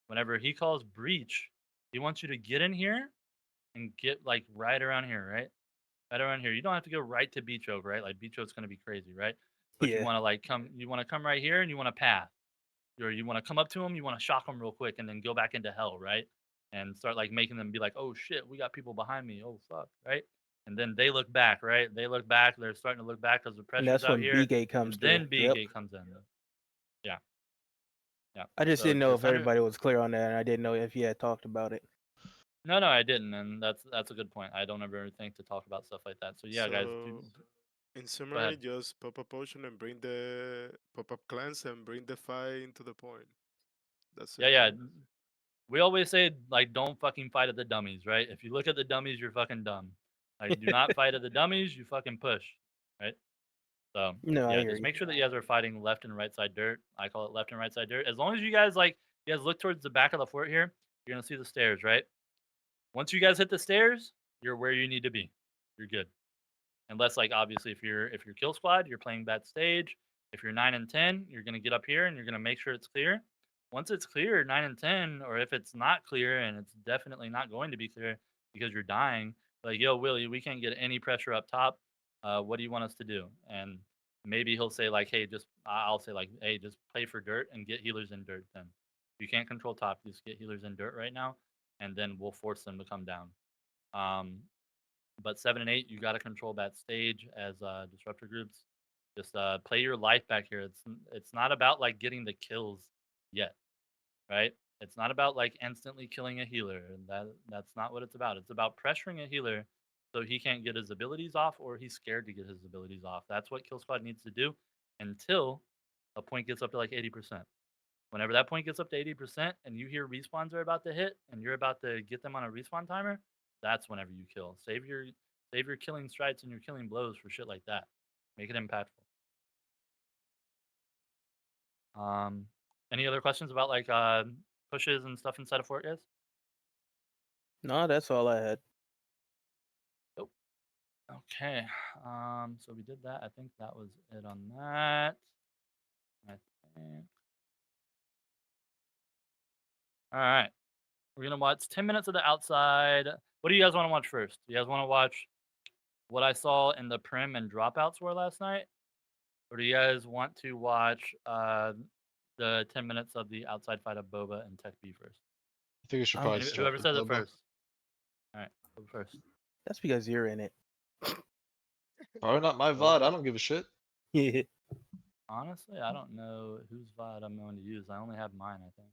Whenever he calls breach, he wants you to get in here and get like right around here, right? Right around here. You don't have to go right to beach oak, right? Like beach oak's gonna be crazy, right? But Yeah. you wanna come right here and you wanna path. Or you wanna come up to him, you wanna shock him real quick and then go back into hell, right? And start like making them be like, oh shit, we got people behind me. Oh fuck, right? And then they look back, right? They look back. They're starting to look back because the And pressure's that's out when B here. gate comes And through. then B Yep. gate comes in. Yeah, yeah. I just So didn't know just if everybody was clear on that, and I didn't know if you had talked about it. No, I didn't, and that's a good point. I don't ever think to talk about stuff like that. So yeah, guys, so in go summary, ahead. just pop up potion and bring the pop up clans and bring the fight into the point. That's Yeah, it, yeah. right? We always say like don't fucking fight at the dummies, right? If you look at the dummies, you're fucking dumb. Like do not fight at the dummies. You fucking push, right? So No, I yeah, hear just you. make sure that you guys are fighting left and right side dirt. I call it left and right side dirt. As long as you guys look towards the back of the fort here, you're gonna see the stairs, right? Once you guys hit the stairs, you're where you need to be. You're good. Unless like obviously if you're kill squad, you're playing that stage. If you're 9 and 10, you're gonna get up here and you're gonna make sure it's clear. Once it's clear, 9 and 10, or if it's not clear and it's definitely not going to be clear because you're dying, like yo Willie, we can't get any pressure up top. What do you want us to do? And maybe he'll say like, hey, I'll say like, hey, just play for dirt and get healers in dirt. Then you can't control top, just get healers in dirt right now, and then we'll force them to come down. Um, but 7 and 8, you got to control that stage as disruptor groups. Just play your life back here. It's not about like getting the kills yet, right? It's not about like instantly killing a healer. And that's not what it's about. It's about pressuring a healer so he can't get his abilities off or he's scared to get his abilities off. That's what Kill Squad needs to do until a point gets up to like 80%. Whenever that point gets up to 80% and you hear respawns are about to hit and you're about to get them on a respawn timer, that's whenever you kill. Save your killing strikes and your killing blows for shit like that. Make it impactful. Um, any other questions about like pushes and stuff inside of Fort, guys? No, that's all I had. Nope. Okay. So we did that. I think that was it on that. I think. All right. We're gonna watch 10 minutes of the outside. What do you guys want to watch first? Do you guys want to watch what I saw in the prim and dropouts were last night, or do you guys want to watch the 10 minutes of the outside fight of Boba and Tech B first? I think you should probably start Whoever with says it Boba. first. All right, Boba first. That's because you're in it. Probably not my VOD. I don't give a shit. Yeah. Honestly, I don't know whose VOD I'm going to use. I only have mine, I think.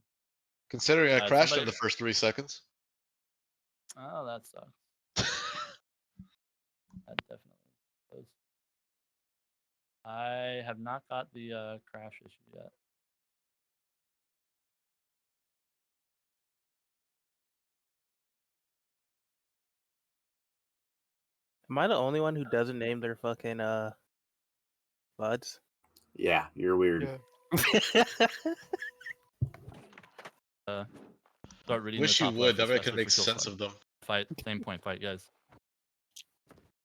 Considering I crashed somebody- in the first 3 seconds. Oh, that sucks. That definitely does. I have not got the crash issue yet. Am I the only one who doesn't name their fucking buds? Yeah, you're weird. Yeah. Start reading Wish the you top would. left, That way I can especially make for kill sense squad. of them. Fight, same point fight, guys.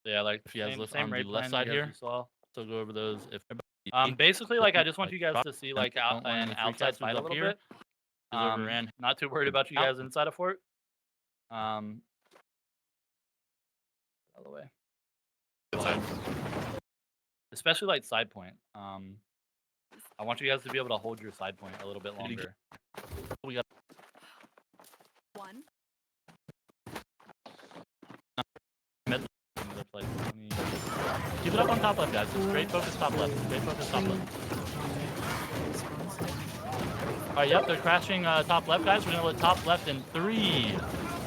So yeah, like if you guys look Same on the rate left plan side you here, so go over those. If basically, like I just want you guys to see like an outside fight a little bit. Not too worried about you guys inside a fort. Out of the way. Especially like side point. I want you guys to be able to hold your side point a little bit longer. We got one. like 20. Keep it up on top left, guys. Straight focus top left. Straight focus top left. Alright, yep, they're crashing top left, guys. We're gonna let top left in 3,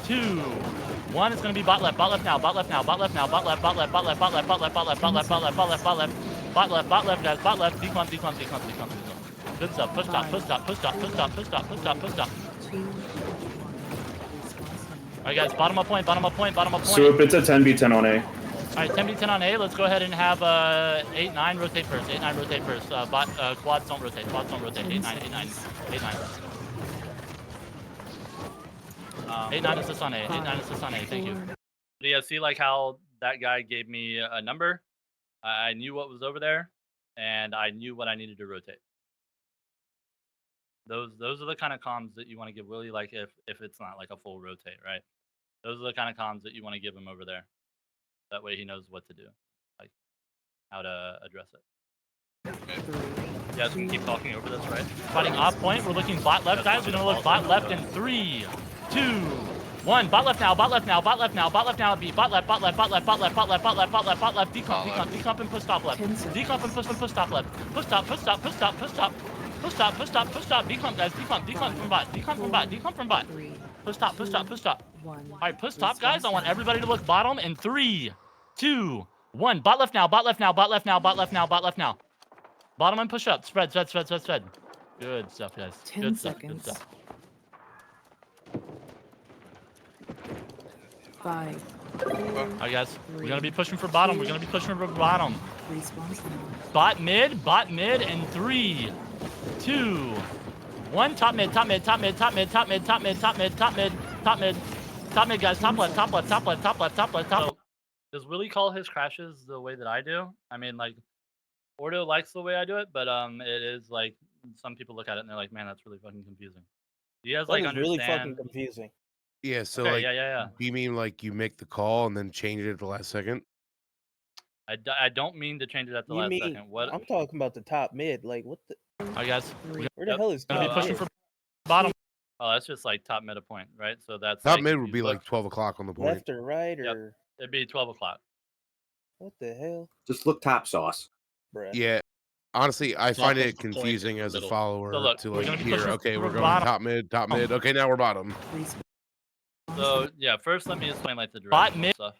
2, 1. It's gonna be bot left now, bot left now, bot left now, bot left, bot left, bot left, bot left, bot left, bot left, bot left, bot left, bot left, bot left, bot left, bot left, guys, bot left, declump, declump, declump, declump, declump. Good stuff. Push stop, push stop, push stop, push stop, push stop, push stop, push stop. Alright, guys, bottom of point, bottom of point, bottom of point. Swoop, it's a 10v10 on A. Alright, 10v10 on A. Let's go ahead and have 8-9 rotate first. 8-9 rotate first. Quads don't rotate. Quads don't rotate. 8-9, 8-9, 8-9. 8-9 assist on A. 8-9 assist on A. Thank you. Yeah, see like how that guy gave me a number? I knew what was over there, and I knew what I needed to rotate. Those are the kind of comms that you want to give Willie, like if it's not like a full rotate, right? Those are the kind of comms that you want to give him over there. That way he knows what to do, like how to address it. You guys can keep talking over this, right? Fighting off point, we're looking bot left, guys. We're gonna look bot left in 3, 2, 1. Bot left now, bot left now, bot left now, bot left now. Be bot left, bot left, bot left, bot left, bot left, bot left, bot left, bot left. Decomp, decomp, decomp, and push stop left. Decomp and push stop left. Push stop, push stop, push stop, push stop. Push stop, push stop, push stop. Decomp, guys. Decomp, decomp from bot. Decomp from bot. Decomp from bot. Push stop, push stop, push stop. All right, push stop, guys. I want everybody to look bottom in 3, 2, 1. Bot left now, bot left now, bot left now, bot left now, bot left now. Bottom and push up. Spread, spread, spread, spread, spread. Good stuff, guys. 10 Good stuff, seconds. good stuff. 5. All right, guys. We're gonna be pushing for bottom. We're gonna be pushing for bottom. Response now. Bot mid, in 3, 2, 1. Top mid, top mid, top mid, top mid, top mid, top mid, top mid, top mid, top mid, top mid, guys. Top left, top left, top left, top left, top left, top left. Does Willie call his crashes the way that I do? I mean, like, Ordo likes the way I do it, but it is like some people look at it and they're like, man, that's really fucking confusing. Do you guys like That is really understand? fucking confusing. Yeah, so Okay, like, yeah. do you mean like you make the call and then change it at the last second? I don't mean to change it at the You last mean second. What? I'm talking about the top mid. Like what the? All right, guys. Where the hell is Gonna be top pushing mid? for bottom. Oh, that's just like top mid a point, right? So that's Top like, mid if would you be look- like 12 o'clock on the point. Left or right Yep. or It'd be 12 o'clock. what the hell, Just look top sauce. bruh? Yeah. Honestly, I It's find off it of the point confusing in the as a middle. follower So look, to we're like gonna be hear, pushing okay, we're for going bottom. top mid, top mid. Okay, now we're bottom. So yeah, first let me explain like the Bot direction mid. stuff.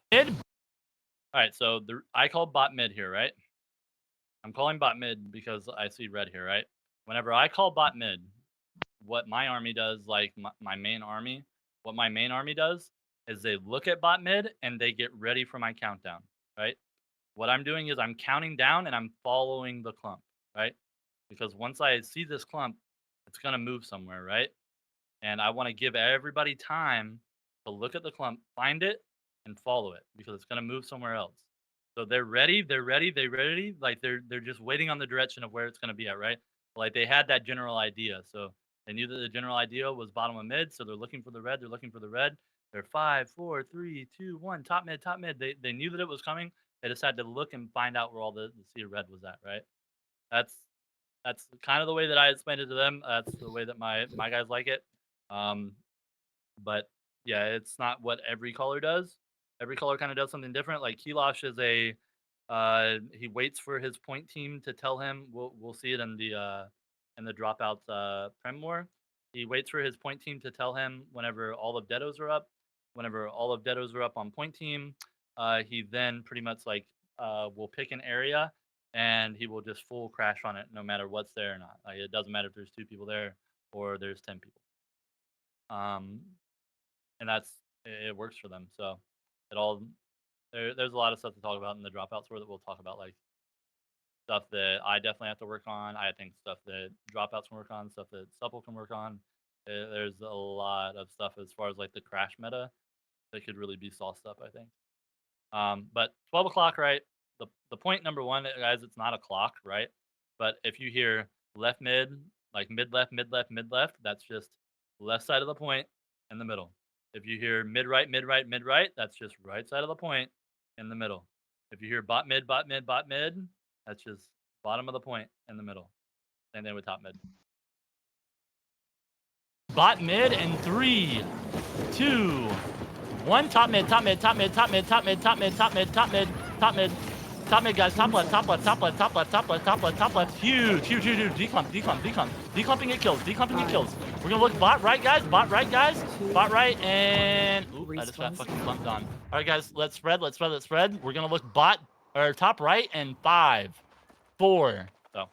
All right, so I call bot mid here, right? I'm calling bot mid because I see red here, right? Whenever I call bot mid, what my army does, like my main army, what my main army does is they look at bot mid and they get ready for my countdown, right? What I'm doing is I'm counting down and I'm following the clump, right? Because once I see this clump, it's gonna move somewhere, right? And I want to give everybody time to look at the clump, find it, and follow it because it's gonna move somewhere else. So they're ready, like they're just waiting on the direction of where it's gonna be at, right? Like they had that general idea. So they knew that the general idea was bottom of mid, so they're looking for the red, they're 5, 4, 3, 2, 1, top mid. They knew that it was coming. They just had to look and find out where all the sea of red was at, right? That's kind of the way that I explained it to them. That's the way that my guys like it. But yeah, it's not what every caller does. Every caller kind of does something different. Like Kilosh is a he waits for his point team to tell him. We'll see it in the dropouts Prem War. He waits for his point team to tell him whenever all of Deados are up. Whenever all of Deados are up on point team, he then pretty much like will pick an area and he will just full crash on it no matter what's there or not. Like it doesn't matter if there's 2 people there or there's 10 people. And it works for them. So it all there's a lot of stuff to talk about in the dropouts where that we'll talk about, like stuff that I definitely have to work on. I think stuff that dropouts can work on, stuff that Supple can work on. There's a lot of stuff as far as like the crash meta that could really be sauced up, I think. But 12 o'clock, right? The point number one, guys, it's not a clock, right? But if you hear left mid, like mid left, mid left, mid left, that's just left side of the point in the middle. If you hear mid right, mid right, mid right, that's just right side of the point in the middle. If you hear bot mid, bot mid, bot mid, that's just bottom of the point in the middle. Same thing with top mid. Bot mid in 3, 2, 1. Top mid, top mid, top mid, top mid, top mid, top mid, top mid, top mid, top mid. Top mid, guys. Top left, top left, top left, top left, top left, top left, top left. Huge, huge, huge, huge. Declump, declump, declump. Declumping it kills. Declumping it kills. We're gonna look bot right, guys. Bot right, guys. Bot right, and ooh, I just got fucking clumped on. All right, guys. Let's spread. Let's spread. Let's spread. We're gonna look bot or top right and 5, 4,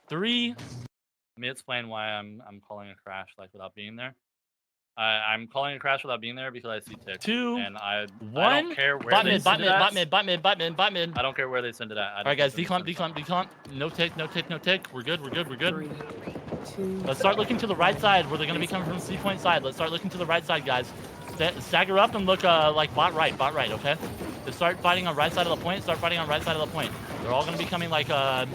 3. Let me explain why I'm calling a crash like without being there. I'm calling a crash without being there because I see ticks. 2, and I don't care where they send it at. Bot mid, bot mid, bot mid, bot mid. I don't care where they send it at. All right, guys, declump, declump, declump. No tick, no tick, no tick. We're good, we're good, we're good. 3, 2. Let's start looking to the right side where they're going to be coming from C point side. Let's start looking to the right side, guys. Stagger up and look like bot right, okay? Just start fighting on right side of the point. Start fighting on right side of the point. They're all going to be coming like our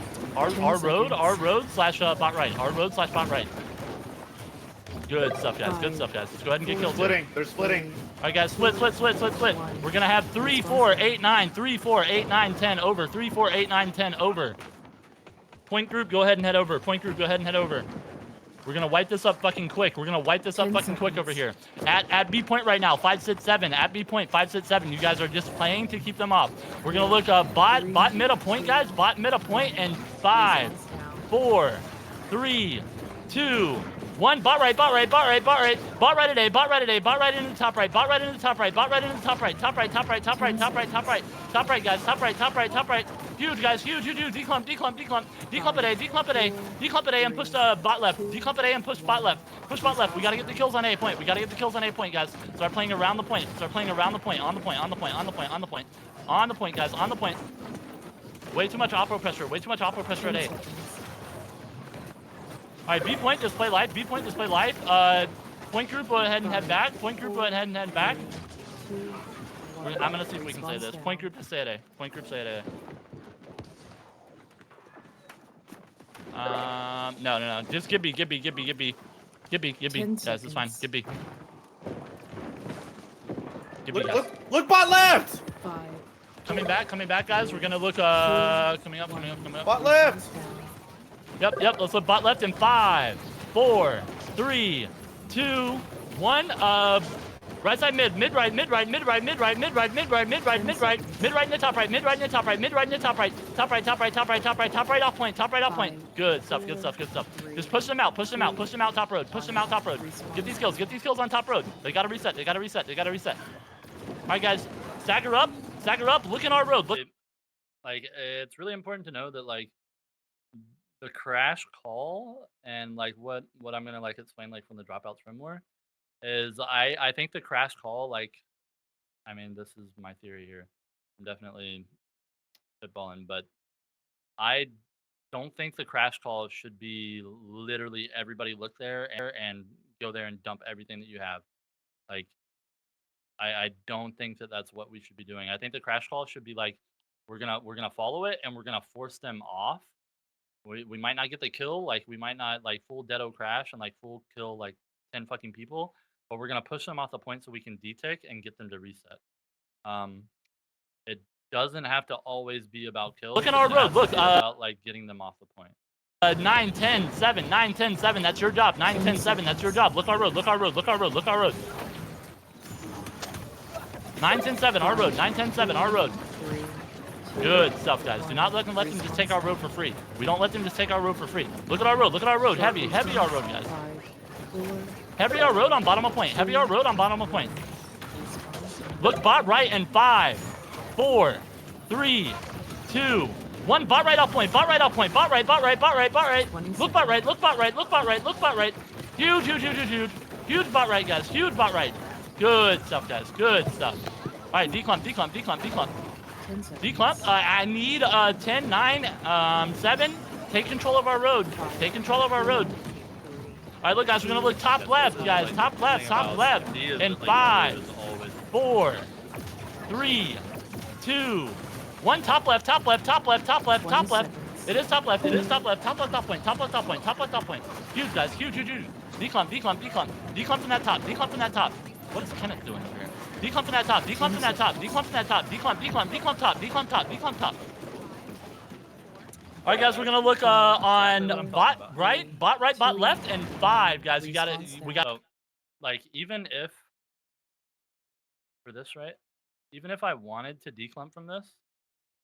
road slash bot right. Our road slash bot right. Good stuff, guys. Good stuff, guys. Let's go ahead and get kills. They're splitting. All right, guys. Split. We're going to have 3, 4, 8, 9. 3, 4, 8, 9, 10 over. 3, 4, 8, 9, 10 over. Point group, go ahead and head over. Point group, go ahead and head over. We're going to wipe this up fucking quick. We're going to wipe this up fucking quick over here. At B point right now, 5, 6, 7. At B point, 5, 6, 7. You guys are just playing to keep them off. We're going to look bot mid a point, guys. Bot mid a point and 5, 4, 3, 2, 1. Bot right, bot right, bot right, bot right. Bot right today, bot right today, bot right into the top right, bot right into the top right, bot right into the top right, top right, top right, top right, top right, top right, top right, guys, top right, top right, top right. Huge, guys, huge, huge, huge. Declump, declump, declump. Declump it A, declump it A. Declump it A and push bot left. Declump it A and push bot left. Push bot left. We got to get the kills on A point. We got to get the kills on A point, guys. Start playing around the point. Start playing around the point. On the point, on the point, on the point, on the point. On the point, guys, on the point. Way too much oppo pressure. Way too much oppo pressure at A. All right, B point, just play life. B point, just play life. Point group, go ahead and head back. Point group, go ahead and head back. I'm going to see if we can say this. Point group, just stay at A. Point group, stay at A. No. Just Gibby. Guys, it's fine. Gibby. Look bot left! 5. Coming back, guys. We're gonna look coming up. Bot left! Yep. Let's look bot left in 5, 4, 3, 2, 1. Right side mid right in the top right, mid right in the top right off point, top point. Good stuff. Just push them out top road. Get these kills on top road. They gotta reset. All right, guys, stagger up, look in our road. Look. Like, it's really important to know that, like, the crash call and, like, what I'm gonna, like, explain, like, from the dropouts framework is I think the crash call, like, I mean, this is my theory here. I'm definitely spitballing, but I don't think the crash call should be literally everybody look there and go there and dump everything that you have. Like, I don't think that that's what we should be doing. I think the crash call should be like, we're gonna follow it and we're gonna force them off. We might not get the kill, like we might not like full deado crash and like full kill like 10 fucking people, but we're gonna push them off the point so we can detick and get them to reset. It doesn't have to always be about kills. Look at our road. Look, about like getting them off the point. 9, 10, 7, 9, 10, 7. That's your job. 9, 10, 7. That's your job. Look our road. Look our road. Look our road. Look our road. 9, 10, 7. Our road. 9, 10, 7. Our road. Good stuff, guys. Do not let them just take our road for free. We don't let them just take our road for free. Look at our road. Look at our road. Heavy our road, guys. Heavy our road on bottom of point. Heavy our road on bottom of point. Look bot right in 5, 4, 3, 2, 1. Bot right off point. Bot right off point. Bot right. Bot right. Bot right. Bot right. Look bot right. Look bot right. Look bot right. Look bot right. Huge, huge, huge, huge, huge. Huge bot right, guys. Huge bot right. Good stuff, guys. Good stuff. All right, declump, declump, declump, declump. Declump. I need 10, 9, 7. Take control of our road. Take control of our road. All right, look, guys. We're gonna look top left, guys. Top left. Top left. In 5, 4, 3, 2, 1. Top left. Top left. Top left. Top left. Top left. It is top left. It is top left. Top left. Top point. Top left. Top point. Top left. Top point. Huge, guys. Huge, huge, huge. Declump. Declump. Declump. Declump from that top. Declump from that top. What is Kenneth doing here? Declump from that top. Declump from that top. Declump from that top. Declump. Declump. Declump top. Declump top. Declump top. All right, guys, we're gonna look on bot right, bot left, and 5, guys. We got like, even if for this, right? Even if I wanted to declump from this,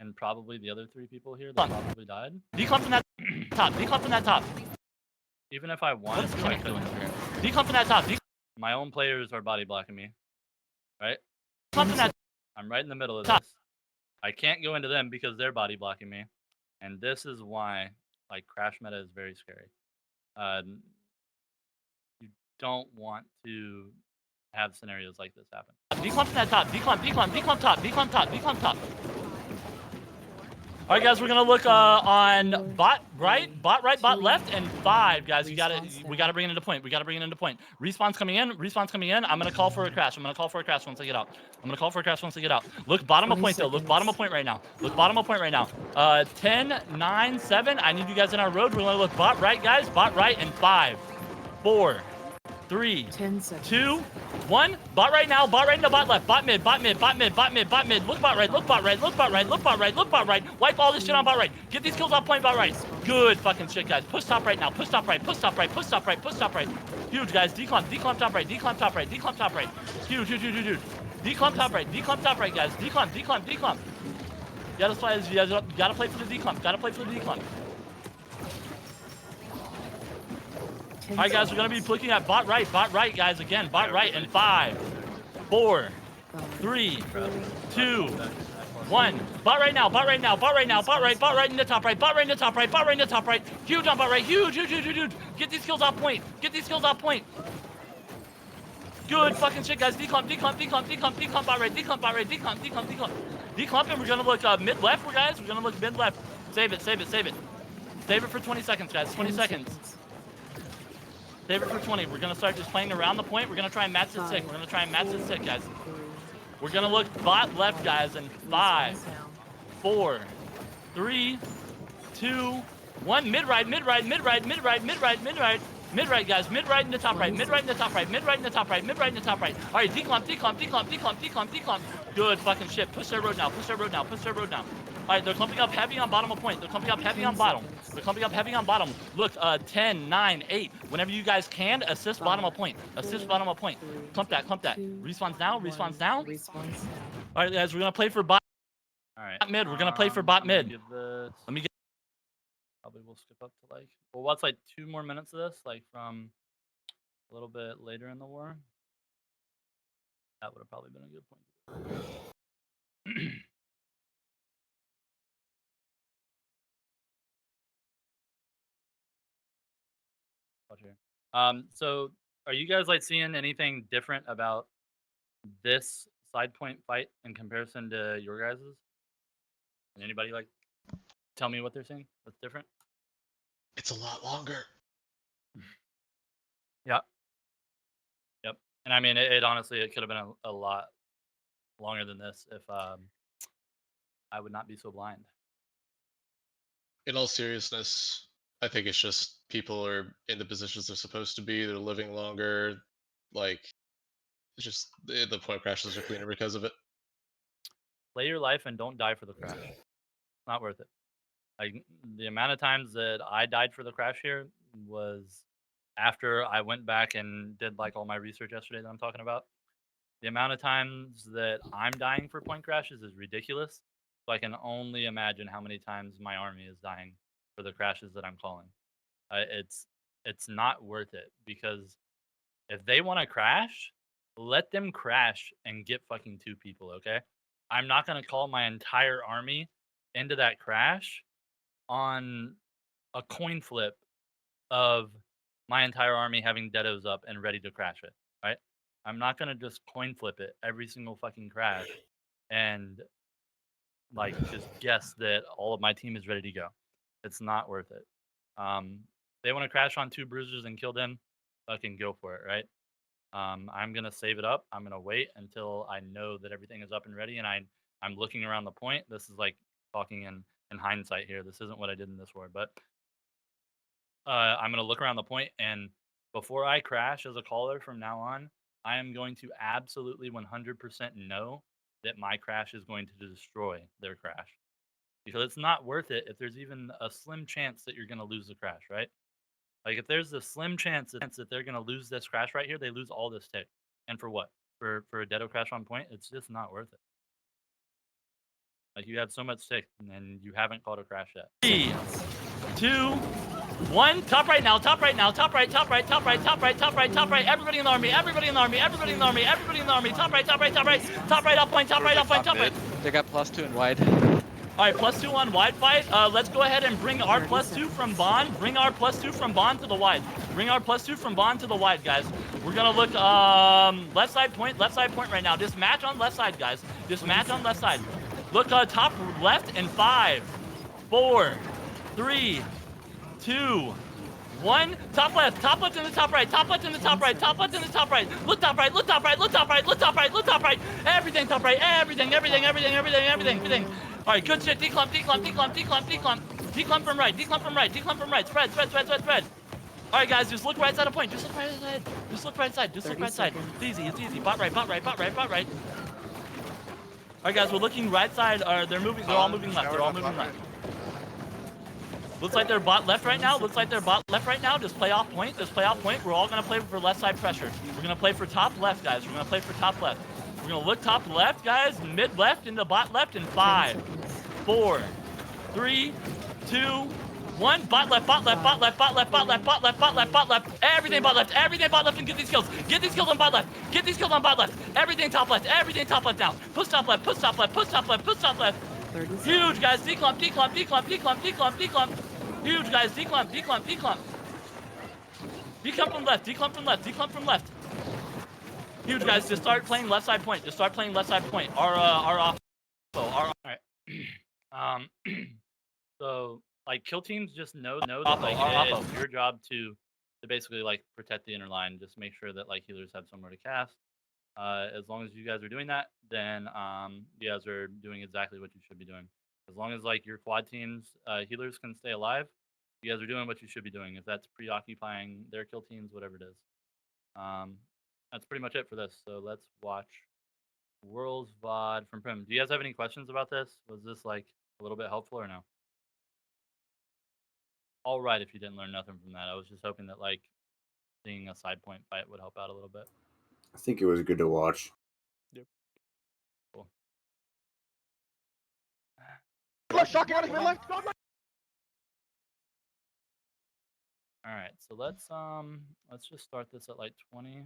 and probably the other 3 people here that probably died. Declump from that top. Declump from that top. Even if I wanted to, I couldn't. Declump from that top. My own players are body blocking me, right? Declump from that. I'm right in the middle of this. I can't go into them because they're body blocking me. And this is why, like, crash meta is very scary. You don't want to have scenarios like this happen. Declump from that top. Declump, declump, declump top. Declump top. Declump top. All right, guys, we're gonna look on bot right, bot left, and 5, guys. We gotta bring it into point. We gotta bring it into point. Respawn's coming in. Respawn's coming in. I'm gonna call for a crash. I'm gonna call for a crash once I get out. I'm gonna call for a crash once I get out. Look bottom of point though. Look bottom of point right now. Look bottom of point right now. 10, 9, 7. I need you guys in our road. We're gonna look bot right, guys. Bot right in 5, 4, 3, 2, 1. Bot right now. Bot right into bot left. Bot mid. Bot mid. Bot mid. Bot mid. Bot mid. Look bot right. Look bot right. Look bot right. Look bot right. Look bot right. Wipe all this shit on bot right. Get these kills off point bot right. Good fucking shit, guys. Push top right now. Push top right. Push top right. Push top right. Push top right. Huge, guys. Declump. Declump top right. Declump top right. Declump top right. Huge, huge, huge, huge, huge. Declump top right. Declump top right, guys. Declump. Declump. Declump. You gotta play for the declump. Gotta play for the declump. All right, guys, we're gonna be looking at bot right, guys. Again, bot right in 5, 4, 3, 2, 1. Bot right now, bot right now, bot right now, bot right in the top right, bot right in the top right, bot right in the top right. Huge on bot right, huge, huge, huge, huge, huge. Get these kills off point. Get these kills off point. Good fucking shit, guys. Declump, declump, declump, declump, declump, bot right, declump, bot right, declump, declump, declump. Declump, and we're gonna look mid left, guys. We're gonna look mid left. Save it, save it, save it. Save it for 20 seconds, guys. 20 seconds. Save it for 20. We're gonna start just playing around the point. We're gonna try and match it sick. We're gonna try and match it sick, guys. We're gonna look bot left, guys, in 5, 4, 3, 2, 1. Mid right, mid right, mid right, mid right, mid right, mid right. Mid right, guys. Mid right in the top right. Mid right in the top right. Mid right in the top right. Mid right in the top right. All right, declump, declump, declump, declump, declump, declump. Good fucking shit. Push their road now. Push their road now. Push their road now. All right, they're clumping up heavy on bottom of point. They're clumping up heavy on bottom. They're clumping up heavy on bottom. Look, 10, 9, 8. Whenever you guys can, assist bottom of point. Assist bottom of point. Clump that, clump that. Respawns now, respawns now. All right, guys, we're gonna play for bot. All right. Bot mid. We're gonna play for bot mid. Let me get. Probably we'll skip up to like. Well, what's like 2 more minutes of this? Like from a little bit later in the war. That would have probably been a good point. So are you guys like seeing anything different about this side point fight in comparison to your guys's? Can anybody like tell me what they're seeing that's different? It's a lot longer. Yeah. Yep. And I mean, it honestly, it could have been a lot longer than this if I would not be so blind. In all seriousness, I think it's just people are in the positions they're supposed to be. They're living longer. Like, it's just the point crashes are cleaner because of it. play your life and don't die for the crash. Not worth it. Like the amount of times that I died for the crash here was after I went back and did like all my research yesterday that I'm talking about. The amount of times that I'm dying for point crashes is ridiculous. So I can only imagine how many times my army is dying for the crashes that I'm calling. It's not worth it, because if they want to crash, let them crash and get fucking 2 people, okay? I'm not going to call my entire army into that crash on a coin flip of my entire army having deados up and ready to crash it, right? I'm not going to just coin flip it every single fucking crash and like just guess that all of my team is ready to go. It's not worth it. They want to crash on 2 bruisers and kill them, fucking go for it, right? I'm gonna save it up. I'm gonna wait until I know that everything is up and ready, and I'm looking around the point. This is like talking in hindsight here. This isn't what I did in this war, but I'm gonna look around the point, and before I crash as a caller from now on, I am going to absolutely 100% know that my crash is going to destroy their crash, because it's not worth it if there's even a slim chance that you're gonna lose the crash, right? Like if there's a slim chance that they're gonna lose this crash right here, they lose all this tick. And for what? For a deado crash on point, it's just not worth it. Like you have so much tick and you haven't called a crash yet. 3, 2, 1. Top right now. Top right now. Top right. Top right. Top right. Top right. Top right. Top right. Everybody in the army. Everybody in the army. Everybody in the army. Everybody in the army. Top right. Top right. Top right. Top right. Up point. Top right. Up point. Top right. They got +2 and wide. All right, +2 on wide fight. Let's go ahead and bring our +2 from Bond. Bring our +2 from Bond to the wide. Bring our +2 from Bond to the wide, guys. We're gonna look left side point right now. Just match on left side, guys. Just match on left side. Look top left in 5, 4, 3, 2, 1. Top left in the top right. Top left in the top right. Top left in the top right. Look top right. Look top right. Look top right. Look top right. Look top right. Everything top right. Everything. All right, good shit. Declump. Declump from right. Declump from right. Spread. All right, guys, just look right side of point. Just look right side. Just look right side. It's easy. Bot right. All right, guys, we're looking right side. They're all moving left. Looks like they're bot left right now. Just play off point. We're all gonna play for left side pressure. We're gonna play for top left, guys. We're gonna look top left, guys, mid left into bot left in 5, 4, 3, 2, 1. Bot left. Everything bot left and get these kills. Get these kills on bot left. Everything top left now. Push top left. Huge, guys. Declump. Huge, guys. Declump. Declump from left. Huge, guys. Just start playing left side point. Our off. All right. So like kill teams just know that like it's your job to basically like protect the inner line. Just make sure that like healers have somewhere to cast. As long as you guys are doing that, then you guys are doing exactly what you should be doing. As long as like your quad teams healers can stay alive, you guys are doing what you should be doing. If that's preoccupying their kill teams, whatever it is. That's pretty much it for this. So let's watch World's VOD from Prim. Do you guys have any questions about this? Was this like a little bit helpful or no? All right, if you didn't learn nothing from that. I was just hoping that like seeing a side point fight would help out a little bit. I think it was good to watch. Yep. Cool. All right, so let's just start this at like 20.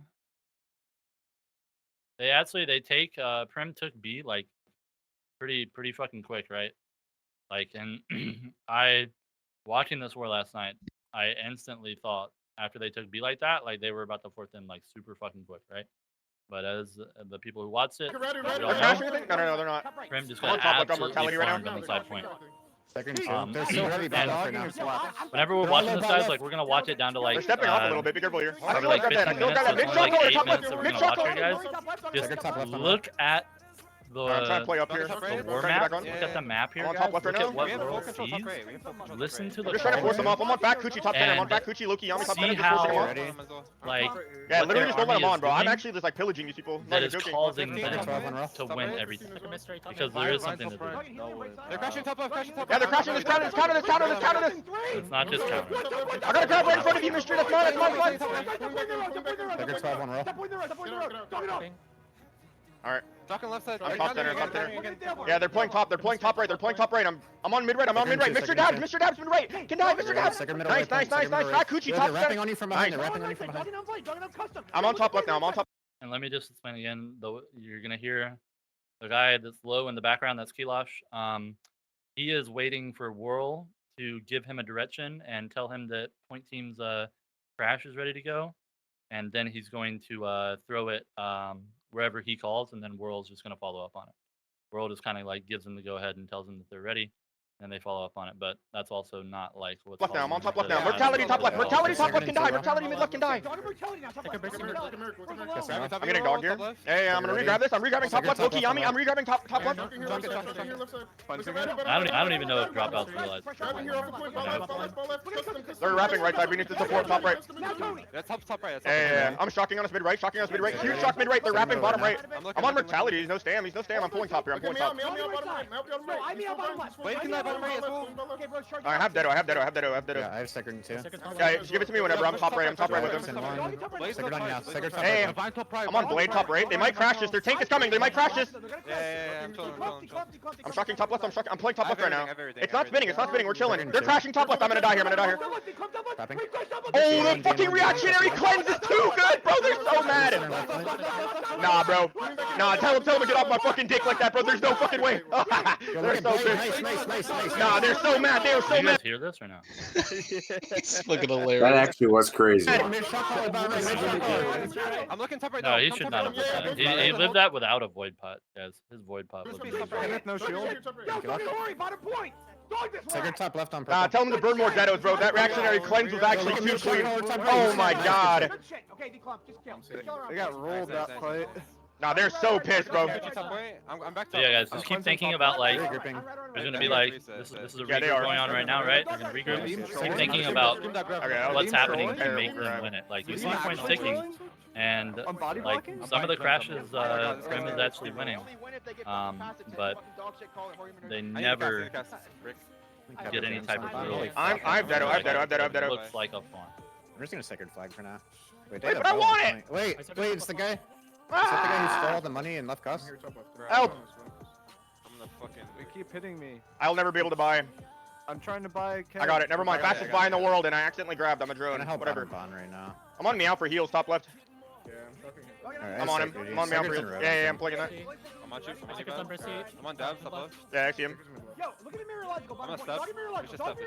They take Prim took B like pretty fucking quick, right? Like, and I watching this war last night, I instantly thought after they took B like that, like they were about to force them like super fucking quick, right? But as the people who watched it, No, they're not. Prim just got absolutely farmed on the side point. They're so heavy back now. Whenever we're watching this, guys, like we're gonna watch it down to like They're stepping off a little bit. Be careful here. probably like 15 minutes. There's only like 8 minutes that we're gonna watch here, guys. Just look at I'm trying to play up here. the Trying war to get map. back on. Look at the map here, I'm on guys. top left right Look now. at what We have full world control top sees. right. We have full control top Listen right. to I'm the just trying to force him comms. off. I'm on back Coochie top center. I'm on And back Coochie, Loki, Yami top see center. Just how, forcing him off. like, Yeah, what literally their just don't let him army on, is bro. I'm doing actually just like pillaging these people. that Not is even joking. causing 15, them 12 on to top win right. everything. Because there is something to do. They're crashing top left, crashing top Yeah, left. they're crashing this, counter this, counter this, counter this, counter this. It's not just counter. I got a grab right in front of you, Mystery. That's mine, that's mine, that's mine. Tiger 12 on roll. Alright. Talking left side. I'm top center, I'm top center. Yeah, they're playing top right, they're playing top right. I'm on mid right, I'm on mid right. Mr. Dabs, Mr. Dabs, mid right. Can dive, Mr. Dabs. Nice, nice, nice, nice. Back Coochie, top They're wrapping center. on you from behind. They're wrapping on you from behind. I'm on top left now, I'm on top. And let me just explain again. You're gonna hear the guy that's low in the background. That's Kilosh. He is waiting for Whirl to give him a direction and tell him that point team's crash is ready to go, and then he's going to throw it wherever he calls, and then Whirl's just gonna follow up on it. Whirl just kind of like gives them the go ahead and tells them that they're ready, and they follow up on it. But that's also not like what's Left now, I'm on top left now. Yeah, Mortality top left, that's- mortality top left can die, mortality mid left can die. I'm getting dogged here. Yeah, I'm gonna re-grab this. I'm re-grabbing top left. Loki, Yami, I'm re-grabbing top left. I don't even know if dropouts realize. They're wrapping right side. We need to support top right. That's top right. Yeah, I'm shocking on us mid right. Shocking on us mid right. Huge shock mid right. They're wrapping bottom right. I'm on mortality. He's no stam. He's no stam. I'm pulling top here. I'm pulling top. Wait, can I bottom right as well? I have Dedo. I have Dedo. I have Dedo. I have Dedo. Yeah, I have second too. Yeah, just give it to me whenever. I'm top right. I'm top right with him. Second on you now. Second top Hey, right. I'm on blade top right. They might crash this. Their tank is coming. They might crash this. Yeah, I'm chilling. I'm shocking top left. I'm playing top left right now. It's not spinning. It's not spinning. We're chilling. They're crashing top left. I'm gonna die here. I'm gonna die here. Tapping. Oh, the fucking reactionary cleanse is too good, bro. They're so mad. Nah, bro. Nah, tell them to get off my fucking dick like that, bro. There's no fucking way. They're so pissed. Nice. Nah, they're so mad. They were so You guys mad. hear this or no? It's fucking hilarious. That actually was crazy. I'm looking top right now. No, he should not have lived that. He lived that without a void pot. Yes, his void pot was amazing. No shield. Second top left on Nah, purple. tell them to burn more Dedos, bro. That reactionary cleanse was actually too clean. Oh my god. They got rolled that fight. Nah, they're so pissed, bro. I'm back So yeah, guys, just keep thinking about like Regrouping. there's gonna be like this is a Yeah, they regroup are. going on right now, right? They're gonna regroup. Keep thinking about what's happening to make them win it. Like you see points ticking, and like some of the crashes, Prim is actually winning, but they never get any type of real. I have Dedo. I have Dedo. I have Dedo. I have Dedo. Looks like a farm. I'm just gonna second flag for now. Wait, but I want it. Wait, it's the guy. Is that the guy who stole all the money and left cost? Help. They keep hitting me. I'll never be able to buy. I'm trying to buy. I got it. Never mind. Fastest buy in the world, and I accidentally grabbed. I'm a drone. Whatever. Right now. I'm on Meow for heals. Top left. Right, I'm on him. I'm on Meow for heals. Yeah, I'm plugging that. I'm on you. I'm on Dabs top left. Yeah, I see him. Yo, look at the mirror logical. I'm gonna step. It's just step.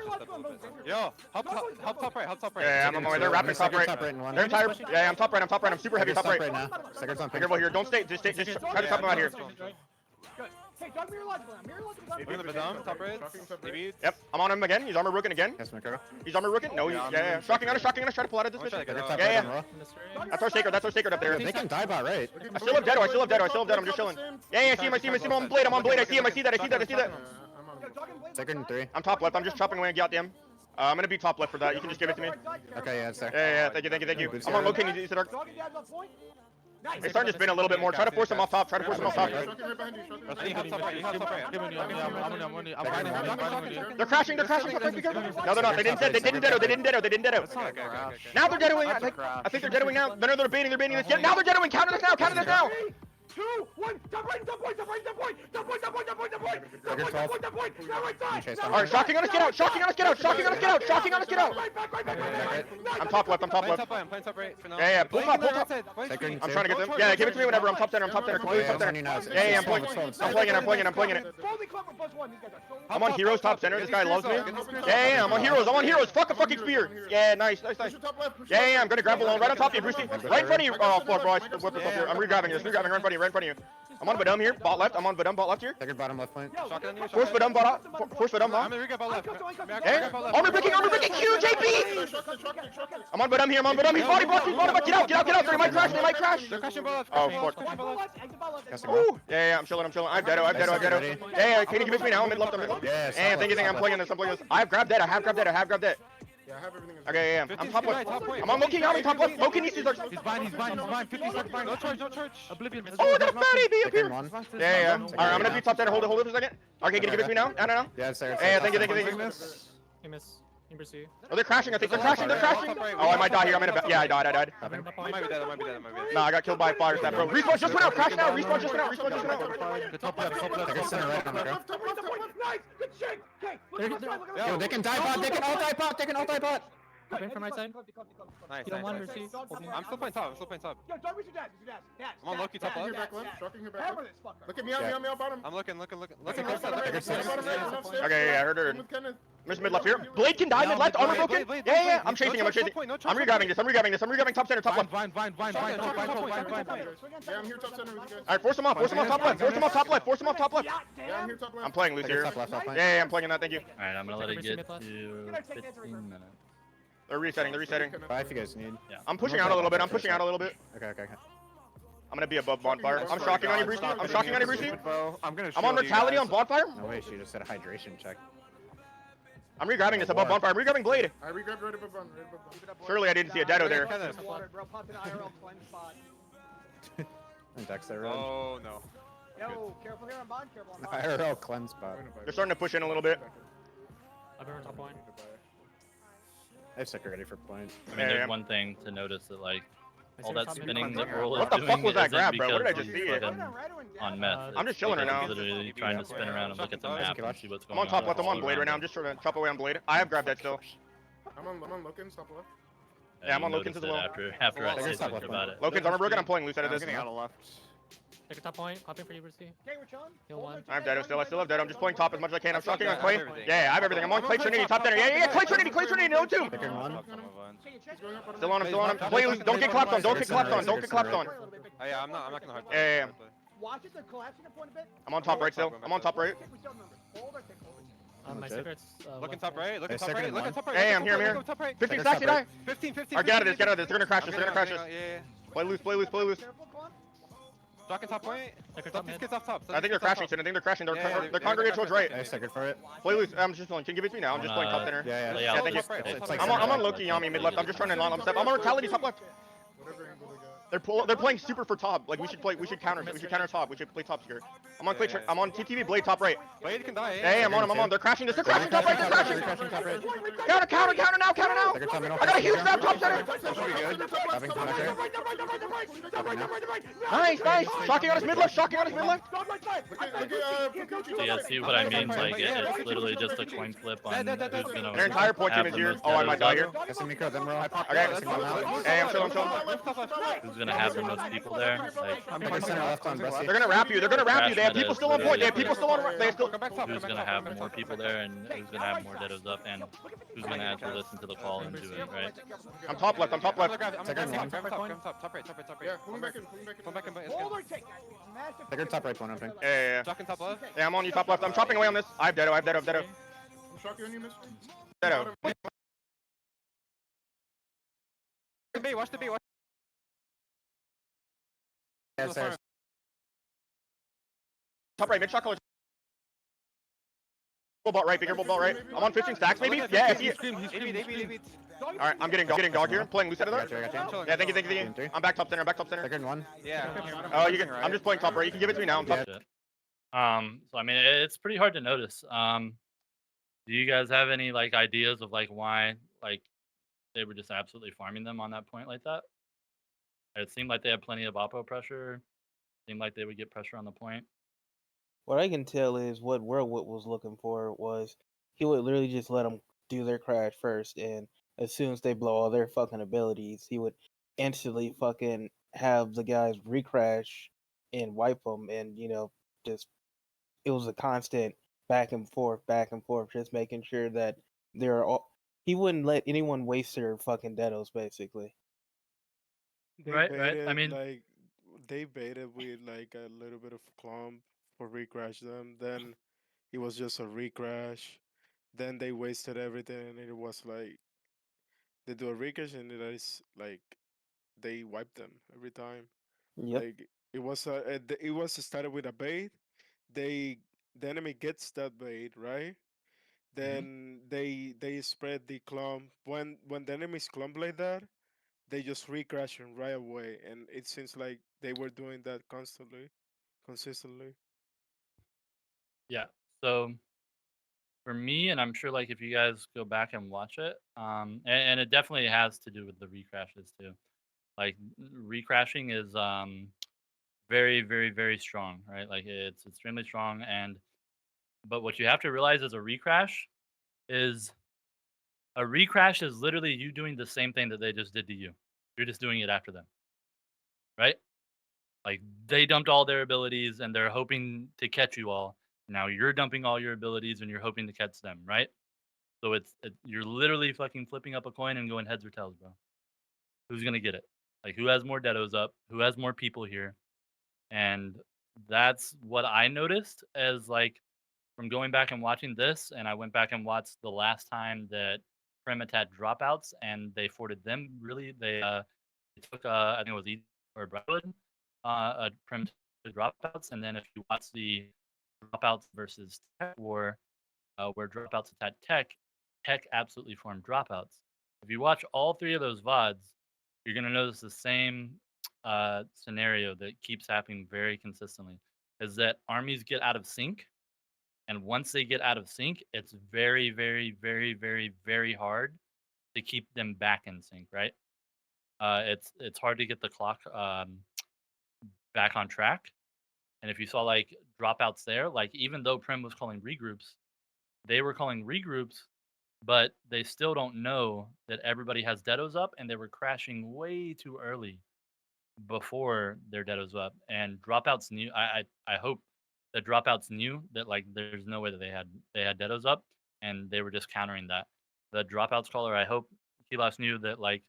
Yo, help top right. Yeah, I'm on my way. They're wrapping top right. They're entire. Yeah, I'm top right. I'm top right. I'm super heavy top right. now. Second's on Be careful here. Don't stay. Just try to top him out here. Hey, dog mirror logical now. Mirror logical. Look at the Badam, top right. Maybe. Yep, I'm on him again. He's armor rooking again. Yes, Mikko. He's armor rooking. No, yeah. Shocking on us. Try to pull out of this bitch. Yeah. That's our sacred up there. They can die by right. I still have Dedo. I'm just chilling. Yeah, I see him. I'm on blade. I see him. I see that. Second and 3. I'm top left. I'm just chopping away and get him. I'm gonna be top left for that. You can just give it to me. Okay, yeah, it's there. Yeah. Thank you. I'm on low. Can you use the dark? It's starting to spin a little bit more. Try to force him off top. They're crashing. No, they're not. They didn't dedo. Now they're dedoing. I think they're dedoing now. No, they're baiting this. Yeah, now they're dedoing. Counter this now. 2, 1, top right. Alright, shocking on us, get out. I'm top left. I'm playing top right for now. Yeah, pull top. I'm trying to get them. Yeah, give it to me whenever. I'm top center. Completely top center. Yeah, I'm playing it. I'm on heroes top center. This guy loves me. Yeah, I'm on heroes. Fuck a fucking spear. Yeah, nice. Yeah, I'm gonna grab alone right on top of you, Brucey. Right in front of you. Oh, fuck, bro. I whipped this up here. I'm re-grabbing right in front of you. I'm on Vadum here. Bot left. I'm on Vadum. Bot left here. Second bottom left flank. Force Vadum. Bot off. Force Vadum. I'm Bot. gonna recap ball left. Hey, armor breaking. Q, JP. I'm on Vadum here. I'm on Vadum. He's body blocked. He's body blocked. Get out. They might crash. They're crashing ball left. Oh, fuck. Ooh. Yeah, I'm chilling. I'm Deado. Yeah, can you give it to me now? I'm mid left. Yeah. And thank you. I'm playing this. I have grabbed that. I have grabbed that. Yeah, I have everything. Okay, yeah. I'm top left. I'm on Loki. I'm top left. Loki needs to start. He's blind. 50 seconds blind. No charge. Oblivion. Oh, that fatty be up here. One. Yeah. All right, I'm gonna be top 10. Hold it for a second. Okay, can you give it to me now? No. Yeah, it's there. Yeah, thank you. He missed. Oh, they're crashing. I think they're crashing. Oh, I might die here. I'm in a. Yeah, I died. I might be dead. Nah, I got killed by a fire step, bro. Respawn just went out. Crash now. Respawn just went out. Top left. Center right on the go. Nice! Good shit! Okay, look at Yo, they can die pot. They can all die pot. Come in from right side. Nice. I'm still playing top. Yo, don't reach your dad. I'm on Loki top left. Shocking her back left. Look at me out bottom. I'm looking. Okay, yeah, I heard. Miss mid left here. Blade can die mid left. Armor broken. Yeah. I'm chasing him. I'm regrabbing this. I'm regrabbing top center, top left. Vine. Yeah, I'm here top center with you guys. All right, force him off top left. Force him off top left. Yeah, I'm here top left. I'm playing loose here. Yeah, I'm playing in that. Thank you. All right, I'm gonna let it get to 15 minutes. They're resetting. 5 if you guys need. Yeah. I'm pushing out a little bit. Okay. I'm gonna be above bonfire. I'm shocking on you, Brucey. I'm on shield mortality you on guys. bonfire. No way, she just said a hydration check. I'm regrabbing this above bonfire. I'm regrabbing blade. I regrabbed right above one. Surely I didn't see a Deado there. Dex there, Red. Oh no. Yo, careful here on bond, careful on bond. IRL cleanse spot. They're starting to push in a little bit. I've been on top line. I have sector ready for point. I mean, there's one thing to notice that like all that spinning that Earl is What the doing fuck was that isn't grab, bro? What did I because just see he's it? fucking on meth. I'm just It's chilling right because now. he's literally trying to spin around and look at the map and see what's going I'm on top left. I'm on all blade right now. around I'm just trying to chop away on blade. I have grabbed that still. I'm on looking, top left. Yeah, I'm on Loken's Loken's as well. After I say something about it. Loken's armor broken. I'm pulling loose out of this. Take a top point. Popping for you, Brucey. Okay, we're chilling. Heal one. I'm dead. I still have dead. I'm just pulling top as much as I can. I'm shocking on Clay. Yeah, I have everything. I'm on Clay Trinity, top center. Yeah. Clay Trinity, no two. Still on him. Play loose. Don't get clapped on. Oh, Yeah, I'm not gonna hard. Yeah. Watch it, they're collapsing the point a bit. I'm on top right still. My secret's looking top right. Looking top second right. Hey, I'm here. 15 stacks, you die. 15. Alright, get out of this. They're gonna crash this. Yeah. Play loose. Shocking top point. These kids off top. I think they're crashing. They're congregating towards right. I have second for it. Play loose. I'm just pulling. Can you give it to me now? I'm just playing top center. Yeah. Lay Yeah, out thank you. It's like I'm on Loki, Yami, mid left. I'm just trying to non step. I'm on mortality top left. They're playing super for top. Like we should counter top. We should play top here. I'm on Clay. I'm on TTV blade top right. Blade can die. Hey, I'm on. They're crashing this. They're crashing top right. Counter now. I got a huge grab top center. Nice. Shocking on his mid left. So yeah, see what I mean? Like it's literally just a coin flip on who's gonna. Their entire point team is here. Oh, I might die here. Okay. Hey, I'm chilling. Who's gonna have the most people there? Like, They're gonna wrap you. They have people still on point. Who's gonna have more people there, and who's gonna have more deados up, and who's gonna actually listen to the call and do it, right? I'm top left. Top right. Second top right one opening. Yeah. Shocking top left. Yeah, I'm on you top left. I'm chopping away on this. I have Deado. I'm shocking on you, mister. Deado. Watch the bait. Top right, mid shotcaller. Ball right, bigger ball right. I'm on 15 stacks maybe. Yeah, I see it. Alright, I'm getting dog here. Playing loose out of there. Yeah, thank you. I'm back top center. Second one. Yeah. Oh, you can. I'm just playing top right. You can give it to me now. I'm top. So I mean, it's pretty hard to notice. Do you guys have any like ideas of like why like they were just absolutely farming them on that point like that? It seemed like they had plenty of oppo pressure. It seemed like they would get pressure on the point. What I can tell is what Whirlwood was looking for was he would literally just let them do their crash first, and as soon as they blow all their fucking abilities, he would instantly fucking have the guys recrash and wipe them, and just it was a constant back and forth, just making sure that they're all. He wouldn't let anyone waste their fucking deados, basically. Right. I mean, like they baited with like a little bit of clump for recrash them. Then it was just a recrash. Then they wasted everything, and it was like they do a recrash, and it is like they wipe them every time. Yep. Like it was started with a bait. They the enemy gets that bait, right? Then they spread the clump. When the enemies clump like that, they just recrash them right away, and it seems like they were doing that consistently. Yeah. So for me, and I'm sure like if you guys go back and watch it, and it definitely has to do with the recrashes too. Like recrashing is very, very, very strong, right? Like it's extremely strong, and but what you have to realize is is a recrash is literally you doing the same thing that they just did to you. You're just doing it after them, right? Like they dumped all their abilities and they're hoping to catch you all. Now you're dumping all your abilities and you're hoping to catch them, right? So you're literally fucking flipping up a coin and going heads or tails, bro. Who's gonna get it? Like who has more deados up? Who has more people here? And that's what I noticed as like from going back and watching this, and I went back and watched the last time that Primat had dropouts and they forded them. Really, they took I think it was Eden or Brightwood, Primat dropouts, and then if you watch the dropouts versus Tech War, where dropouts attacked Tech, Tech absolutely formed dropouts. If you watch all three of those VODs, you're gonna notice the same scenario that keeps happening very consistently. Is that armies get out of sync, and once they get out of sync, it's very, very, very, very, very hard to keep them back in sync, right? It's hard to get the clock back on track. And if you saw like dropouts there, like even though Prim was calling regroups, they were calling regroups, but they still don't know that everybody has deados up, and they were crashing way too early before their deados up. And dropouts knew. I hope that dropouts knew that like there's no way that they had deados up, and they were just countering that. The dropouts caller, I hope Kilas knew that like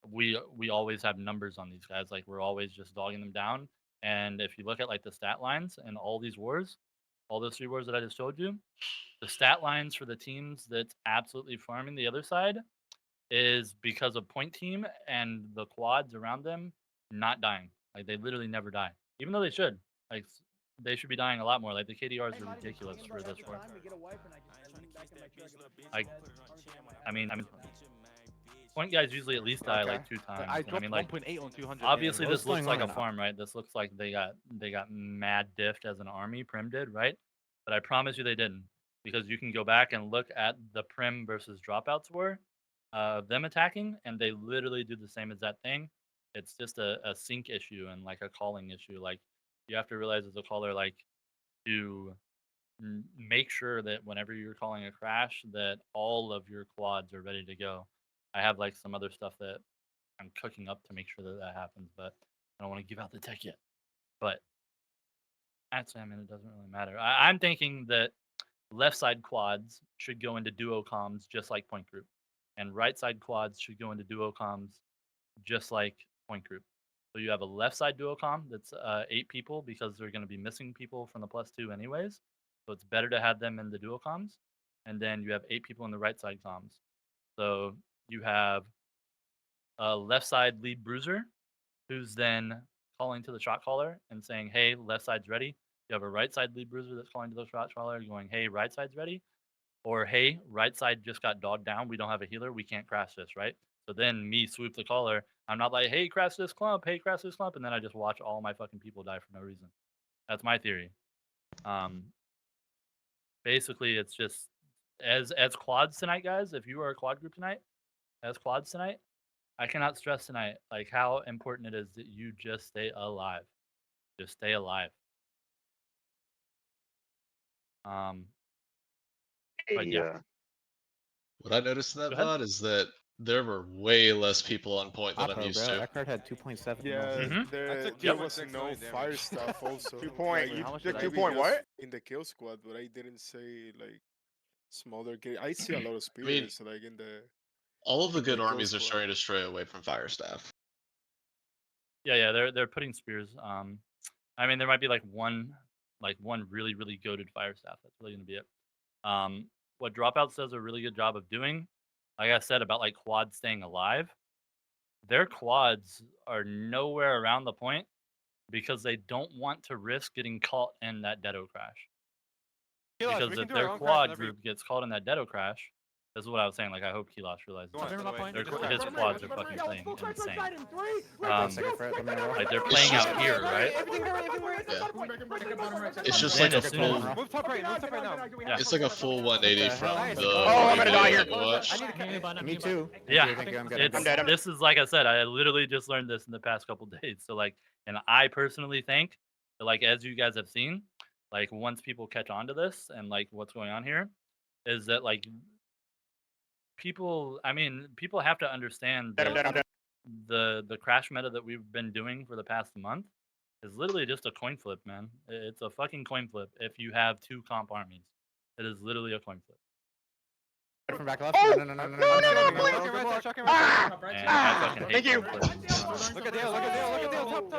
we always have numbers on these guys. Like we're always just dogging them down. And if you look at like the stat lines and all these wars, all those 3 wars that I just showed you, the stat lines for the teams that's absolutely farming the other side is because of point team and the quads around them not dying. Like they literally never die, even though they should. Like they should be dying a lot more. Like the KDRs are ridiculous for this war. Like, I mean, point guys usually at least die like 2 times. I And I dropped mean, like 1.8 on 200. obviously What's this looks going like a on? farm, right? This looks like they got mad diffed as an army. Prim did, right? But I promise you they didn't, because you can go back and look at the Prim versus dropouts war, them attacking, and they literally do the same as that thing. It's just a sync issue and like a calling issue. Like you have to realize as a caller, like to make sure that whenever you're calling a crash, that all of your quads are ready to go. I have like some other stuff that I'm cooking up to make sure that that happens, but I don't want to give out the tech yet. But actually, I mean, it doesn't really matter. I'm thinking that left side quads should go into duo comms just like point group, and right side quads should go into duo comms just like point group. So you have a left side duo comm that's 8 people, because they're going to be missing people from the +2 anyways. So it's better to have them in the duo comms. And then you have 8 people in the right side comms. So you have a left side lead bruiser who's then calling to the shot caller and saying, hey, left side's ready. You have a right side lead bruiser that's calling to the shot caller going, hey, right side's ready. Or, hey, right side just got dogged down. We don't have a healer. We can't crash this, right? So then me, Swoop the caller, I'm not like, hey, crash this clump. Hey, crash this clump. And then I just watch all my fucking people die for no reason. That's my theory. Basically, it's just as quads tonight, guys, if you are a quad group tonight, as quads tonight, I cannot stress tonight like how important it is that you just stay alive. Just stay alive. But yeah. What I noticed in that Go ahead. VOD is that there were way less people on point than I'm Oppo, used bro. to. That card had 2.7 Yeah, mil. there was no fire stuff also. 2 point. Like, You how much took did I 2 do? point what? in the kill squad, but I didn't say like smaller kill. I see a lot of I mean, spears like in the all of the good kill armies are squad. starting to stray away from fire staff. Yeah, they're putting spears. I mean, there might be like one really goated fire staff. That's really gonna be it. What Dropouts does a really good job of doing, like I said about like quads staying alive, their quads are nowhere around the point because they don't want to risk getting caught in that deado crash. Because if their quad group gets caught in that deado crash, this is what I was saying. Like, I hope Kilosh realizes his quads are fucking playing insane. Like they're playing out here, right? It's just Then like a as soon as full. Move top right now. yeah, It's like a full 180 from the. Oh, I'm gonna die here. Me too. yeah, I'm good. it's, I'm dead. this is like I said, I literally just learned this in the past couple days. So like, and I personally think that like as you guys have seen, like once people catch on to this and like what's going on here, is that like people have to understand I'm dead. that the crash meta that we've been doing for the past month is literally just a coin flip, man. It's a fucking coin flip if you have 2 comp armies. It is literally a coin flip. From back left. Oh! No. And I fucking hate Thank you. coin flips. Look at Dale, top.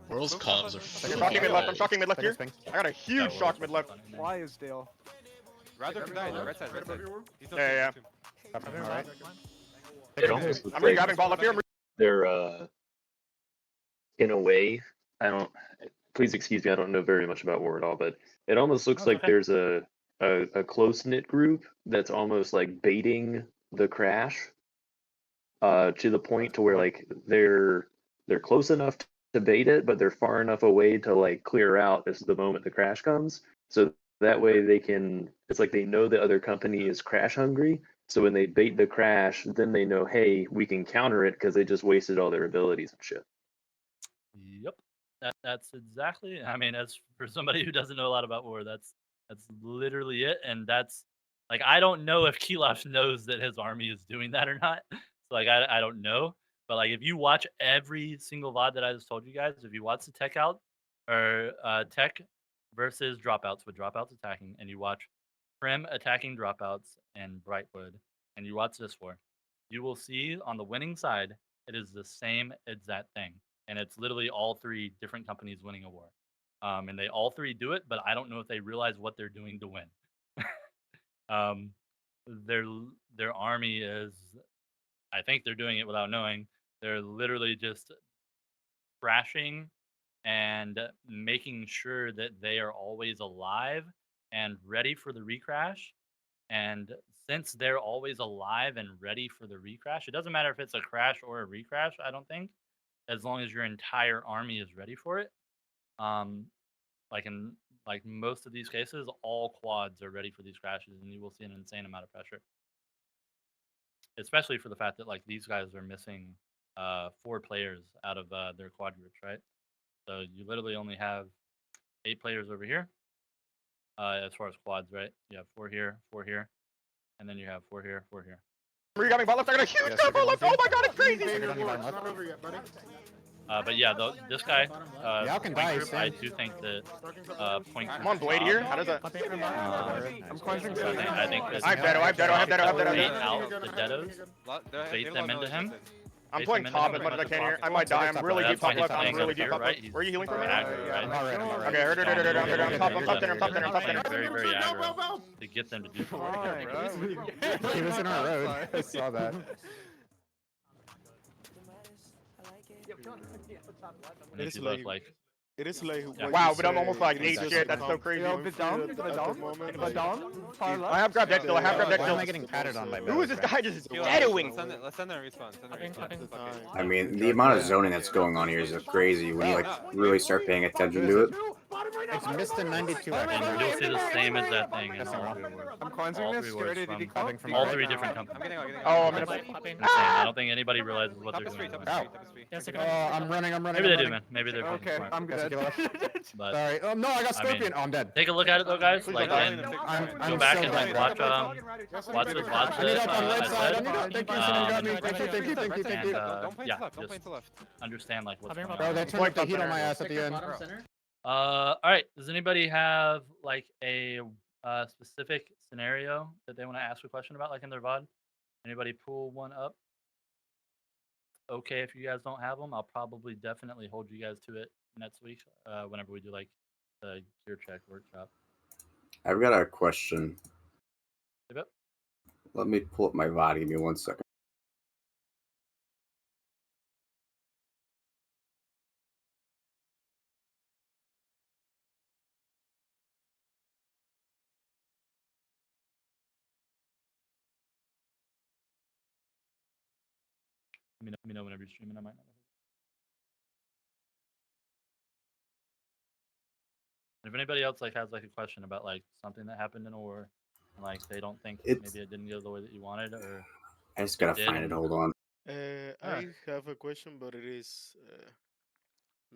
World's comms are. Shocking mid left. I'm fucking shocking mid left here. I got a huge That shock was mid left. funny, man. Why is Dale? Rather than die, right side. Yeah. Alright. It almost looks I'm like regrabbing ball left here. they're in a way. I don't. Please excuse me. I don't know very much about war at all, but it almost looks like okay. there's a close knit group that's almost like baiting the crash. To the point to where like they're close enough to bait it, but they're far enough away to like clear out as the moment the crash comes. So that way they can. It's like they know the other company is crash hungry. So when they bait the crash, then they know, hey, we can counter it because they just wasted all their abilities and shit. Yep. That's exactly. I mean, as for somebody who doesn't know a lot about war, that's literally it. And that's like I don't know if Kilosh knows that his army is doing that or not. So like I don't know. But like if you watch every single VOD that I just told you guys, if you watch the tech out or tech versus dropouts with dropouts attacking, and you watch Prim attacking dropouts and Brightwood, and you watch this war, you will see on the winning side it is the same exact thing. And it's literally all 3 different companies winning a war. And they all 3 do it, but I don't know if they realize what they're doing to win. Their army is, I think they're doing it without knowing. They're literally just crashing and making sure that they are always alive and ready for the recrash. And since they're always alive and ready for the recrash, it doesn't matter if it's a crash or a recrash, I don't think, as long as your entire army is ready for it. Like in most of these cases, all quads are ready for these crashes, and you will see an insane amount of pressure. Especially for the fact that like these guys are missing 4 players out of their quad groups, right? So you literally only have 8 players over here. As far as quads, right? You have 4 here, 4 here, and then you have 4 here, 4 here. Regrabbing ball left. I got a huge ball left. Oh my god, it's crazy. It's not over yet, buddy. But yeah, this guy, Y'all can point die, group, I do think that point I'm on blade here. How does that? I'm cleansing. I think that I have Deado. bait out the deados, bait them into him. I'm playing top as much as I can here. I might die. I'm really deep top left. I'm really deep top left. Right? Were you healing for me? I'm Okay, I'm top center. Very aggro to get them to do something. He was in our road. I saw that. Makes you look like It is like wow, but I'm almost like 8 shit. That's so crazy. I have grabbed deck still. Why am I getting patted on by Who is this guy just deadoing? Let's send them a respawn. I mean, the amount of zoning that's going on here is crazy when you like really start paying attention to it. It's Mr. 92. And you'll see the same exact thing in all 3 awards. I'm cleansing All this. 3 awards From from all 3 different companies. Oh, I'm gonna. Insane. I don't think anybody realizes what they're doing. I'm running. Maybe they do, man. Maybe they're Okay, smart. I'm good. But Sorry. Oh no, I got scorpion. mean, Oh, I'm dead. take a look at it though, guys. Like, and I'm go back so and like dead. watch those VODs I need help on that right I side. said. Thank you, someone got me. Thank you. Don't play Yeah, to left. Don't play just to left. understand like what's going Bro, they on. turned up the heat on my ass at the end. All right. Does anybody have like a specific scenario that they want to ask a question about, like in their VOD? Anybody pull one up? okay if you guys don't have them. I'll probably definitely hold you guys to it next week whenever we do like the gear check workshop. I've got a question. Yep. Let me pull up my VOD. Give me 1 second. Let me know whenever you're streaming. I might not. If anybody else like has like a question about like something that happened in a war, and like they don't think maybe it didn't go the way that you wanted, or I just gotta find it. Hold on. I have a question, but it is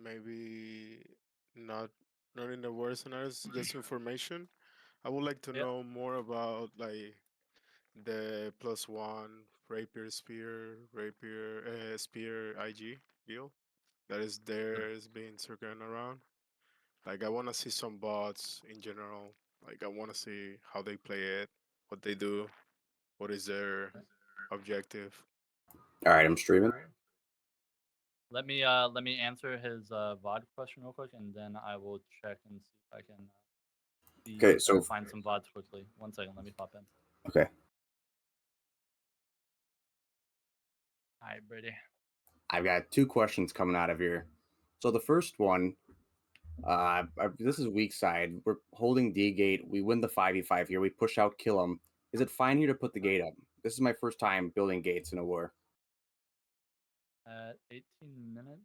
maybe not in the words scenarios, just information. I would like to know more about like the +1 rapier spear IG deal that is there is being circling around. Like I want to see some bots in general. Like I want to see how they play it, what they do, what is their objective. All right, I'm streaming. Let me answer his VOD question real quick, and then I will check and see if I can Okay, so find some VODs quickly. 1 second, let me pop in. Okay. All right, Brady. I've got 2 questions coming out of here. So the first one, this is weak side. We're holding D gate. We win the 5v5 here. We push out, kill them. Is it fine here to put the gate up? This is my first time building gates in a war. At 18 minutes,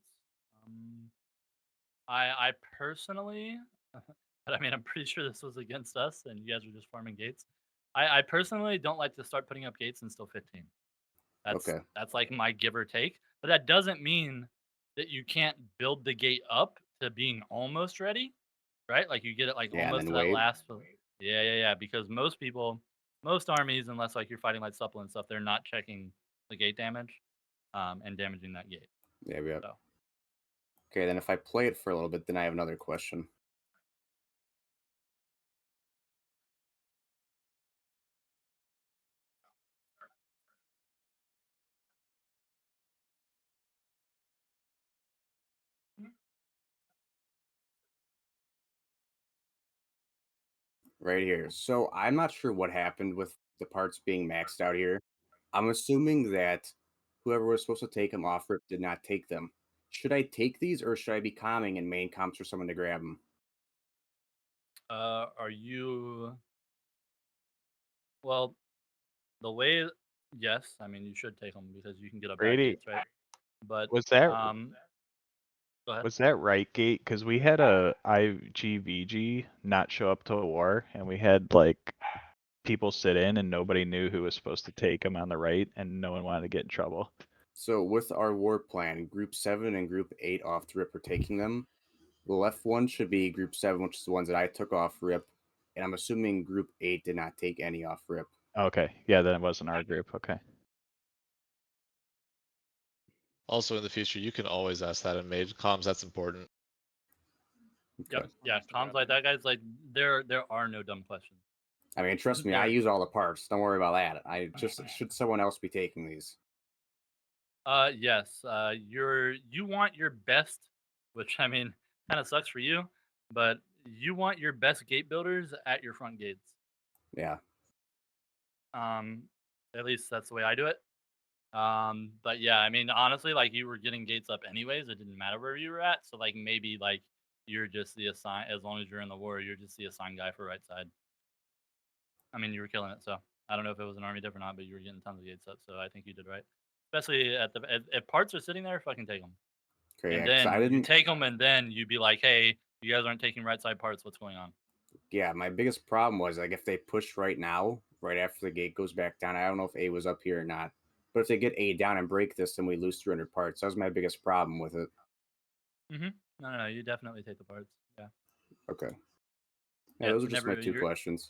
I personally, but I mean, I'm pretty sure this was against us, and you guys were just farming gates. I personally don't like to start putting up gates until 15. That's like my give or take, but that doesn't mean that you can't build the gate up to being almost ready, right? Like you get it like almost to that last. Yeah. Because most armies, unless like you're fighting like supple and stuff, they're not checking the gate damage, and damaging that gate. Yeah. So. Okay, then if I play it for a little bit, then I have another question. Right here. So I'm not sure what happened with the parts being maxed out here. I'm assuming that whoever was supposed to take them off rip did not take them. Should I take these or should I be calming and main comps for someone to grab them? Are you? Well, the way, yes. I mean, you should take them because you can get up back Brady, gates, right? But was that go ahead. was that right gate? Because we had a IGVG not show up to a war, and we had like people sit in, and nobody knew who was supposed to take them on the right, and no one wanted to get in trouble. So with our war plan, Group 7 and Group 8 off the rip are taking them. The left one should be Group 7, which is the ones that I took off rip. And I'm assuming Group 8 did not take any off rip. Okay, yeah, then it wasn't our group. Okay. Also, in the future, you can always ask that in mage comms. That's important. Yep. Yeah. Comms like that, guys. Like there are no dumb questions. I mean, trust me, I use all the parts. Don't worry about that. I just should someone else be taking these. Yes. You want your best, which I mean, kind of sucks for you, but you want your best gate builders at your front gates. Yeah. At least that's the way I do it. But yeah, I mean, honestly, like you were getting gates up anyways. It didn't matter where you were at. So like maybe like you're just the assign, as long as you're in the war, you're just the assigned guy for right side. I mean, you were killing it. So I don't know if it was an army diff or not, but you were getting tons of gates up. So I think you did right. Especially if parts are sitting there, fucking take them. Okay, and yeah, then you take them, and then you'd be like, hey, you guys aren't taking right side parts. What's going on? Yeah, my biggest problem was like if they push right now, right after the gate goes back down. I don't know if A was up here or not, but if they get A down and break this, then we lose 300 parts. That was my biggest problem with it. No, you definitely take the parts. Yeah. Okay. Yeah, those are just my 2 questions.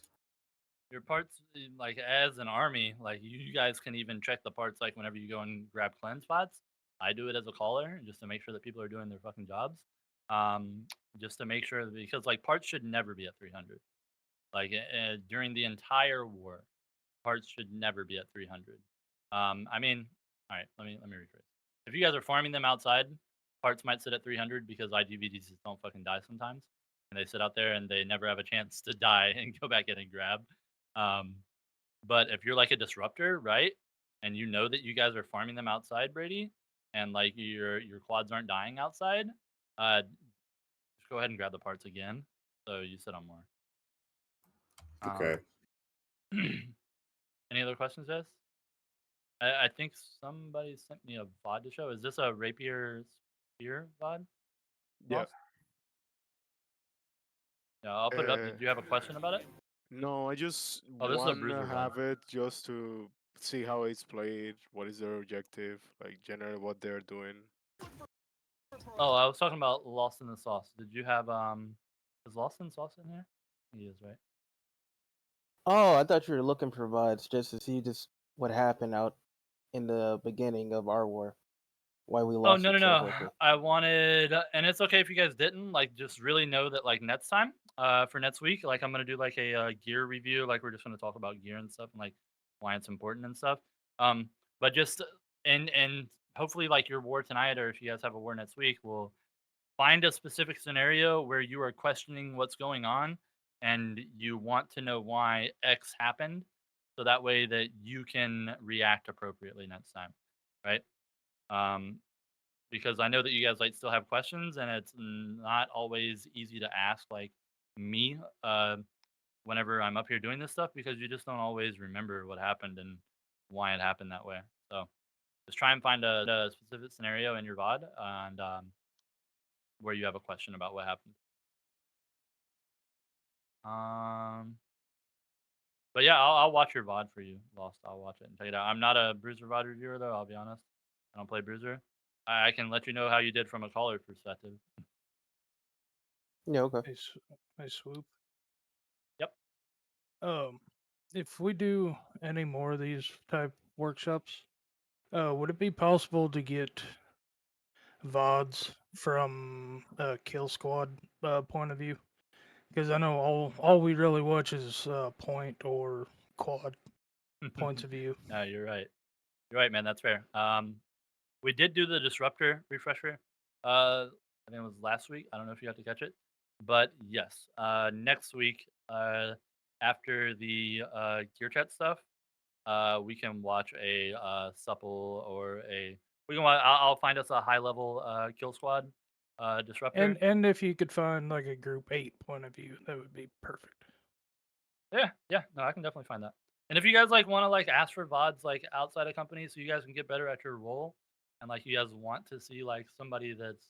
Your parts, like as an army, like you guys can even check the parts like whenever you go and grab cleanse spots. I do it as a caller just to make sure that people are doing their fucking jobs. Just to make sure, because like parts should never be at 300. Like during the entire war, parts should never be at 300. I mean, all right, let me rephrase. if you guys are farming them outside, parts might sit at 300 because IGVGs just don't fucking die sometimes, and they sit out there and they never have a chance to die and go back in and grab. But if you're like a disruptor, right, and you know that you guys are farming them outside, Brady, and like your quads aren't dying outside, just go ahead and grab the parts again, so you sit on more. Okay. Any other questions, guys? I think somebody sent me a VOD to show. Is this a rapier spear VOD? Yeah. Lost? Yeah, I'll put it up. Did you have a question about it? No, I just Oh, this is a want to bruiser VOD. have it just to see how it's played, what is their objective, like generally what they're doing. Oh, I was talking about Lost in the Sauce. Did you have is Lost in the Sauce in here? He is, right? Oh, I thought you were looking for VODs just to see just what happened out in the beginning of our war. Why we Oh, lost no, it no, so no. quickly. I wanted, and it's okay if you guys didn't, like, just really know that, like, next time, for next week, like, I'm gonna do, like, a gear review, like, we're just gonna talk about gear and stuff, and, like, why it's important and stuff. But just, and hopefully, like, your war tonight, or if you guys have a war next week, we'll find a specific scenario where you are questioning what's going on, and you want to know why X happened, so that way that you can react appropriately next time, right? Because I know that you guys like still have questions, and it's not always easy to ask like me whenever I'm up here doing this stuff, because you just don't always remember what happened and why it happened that way. So just try and find a specific scenario in your VOD and where you have a question about what happened. But yeah, I'll watch your VOD for you, Lost. I'll watch it and check it out. I'm not a Bruiser VOD reviewer though. I'll be honest. I don't play Bruiser. I can let you know how you did from a caller perspective. Yeah, okay. Hey, Swoop. Yep. If we do any more of these type workshops, would it be possible to get VODs from a kill squad point of view? Because I know all we really watch is point or quad points of view. No, you're right. You're right, man. That's fair. We did do the disruptor refresher. I think it was last week. I don't know if you got to catch it, but yes, next week, after the gear chat stuff, we can watch a supple or a. We can. I'll find us a high level kill squad disruptor. And if you could find like a group 8 point of view, that would be perfect. Yeah. No, I can definitely find that. And if you guys like want to like ask for VODs like outside of companies, so you guys can get better at your role, and like you guys want to see like somebody that's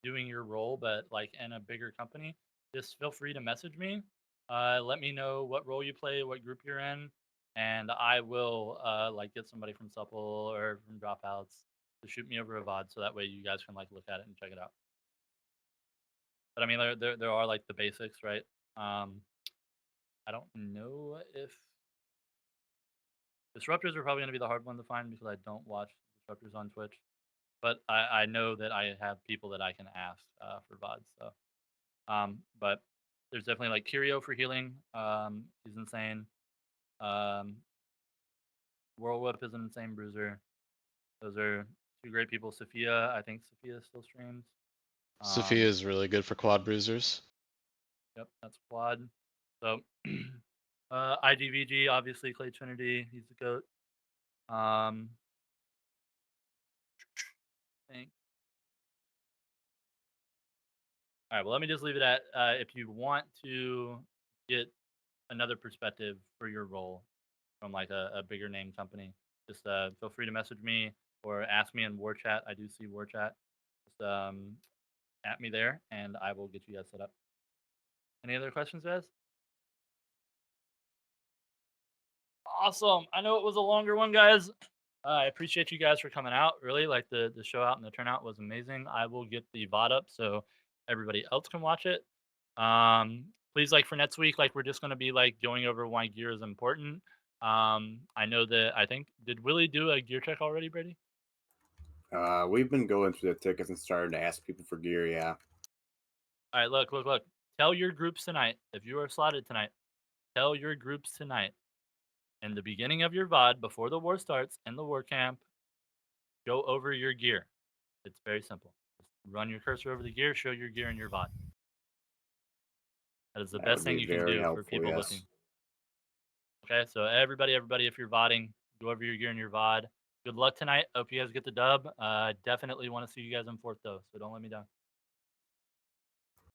doing your role but like in a bigger company, just feel free to message me. Let me know what role you play, what group you're in, and I will like get somebody from Supple or from Dropouts to shoot me over a VOD, so that way you guys can like look at it and check it out. But I mean, there are like the basics, right? I don't know if disruptors are probably going to be the hard one to find because I don't watch disruptors on Twitch. But I know that I have people that I can ask for VODs. So, but there's definitely like Curio for healing. He's insane. Whirlwhip is an insane bruiser. Those are two great people. Sophia, I think Sophia still streams. Sophia is really good for quad bruisers. Yep, that's quad. So, IGVG, obviously Clay Trinity, he's the goat. Think. All right, well, let me just leave it at if you want to get another perspective for your role from like a bigger name company, just feel free to message me or ask me in war chat. I do see war chat. Just at me there, and I will get you guys set up. Any other questions, guys? Awesome. I know it was a longer one, guys. I appreciate you guys for coming out. Really, like the show out and the turnout was amazing. I will get the VOD up so everybody else can watch it. Please, like for next week, like we're just gonna be like going over why gear is important. I know that did Willie do a gear check already, Brady? We've been going through the tickets and starting to ask people for gear. Yeah. All right, look. Tell your groups tonight if you are slotted tonight. Tell your groups tonight. In the beginning of your VOD, before the war starts, in the war camp, go over your gear. It's very simple. Just run your cursor over the gear, show your gear and your VOD. That is the That best would thing be you can very do for helpful, people yes. looking. Okay, so everybody, if you're VODing, go over your gear and your VOD. Good luck tonight. Hope you guys get the dub. Definitely want to see you guys in fourth though, so don't let me down.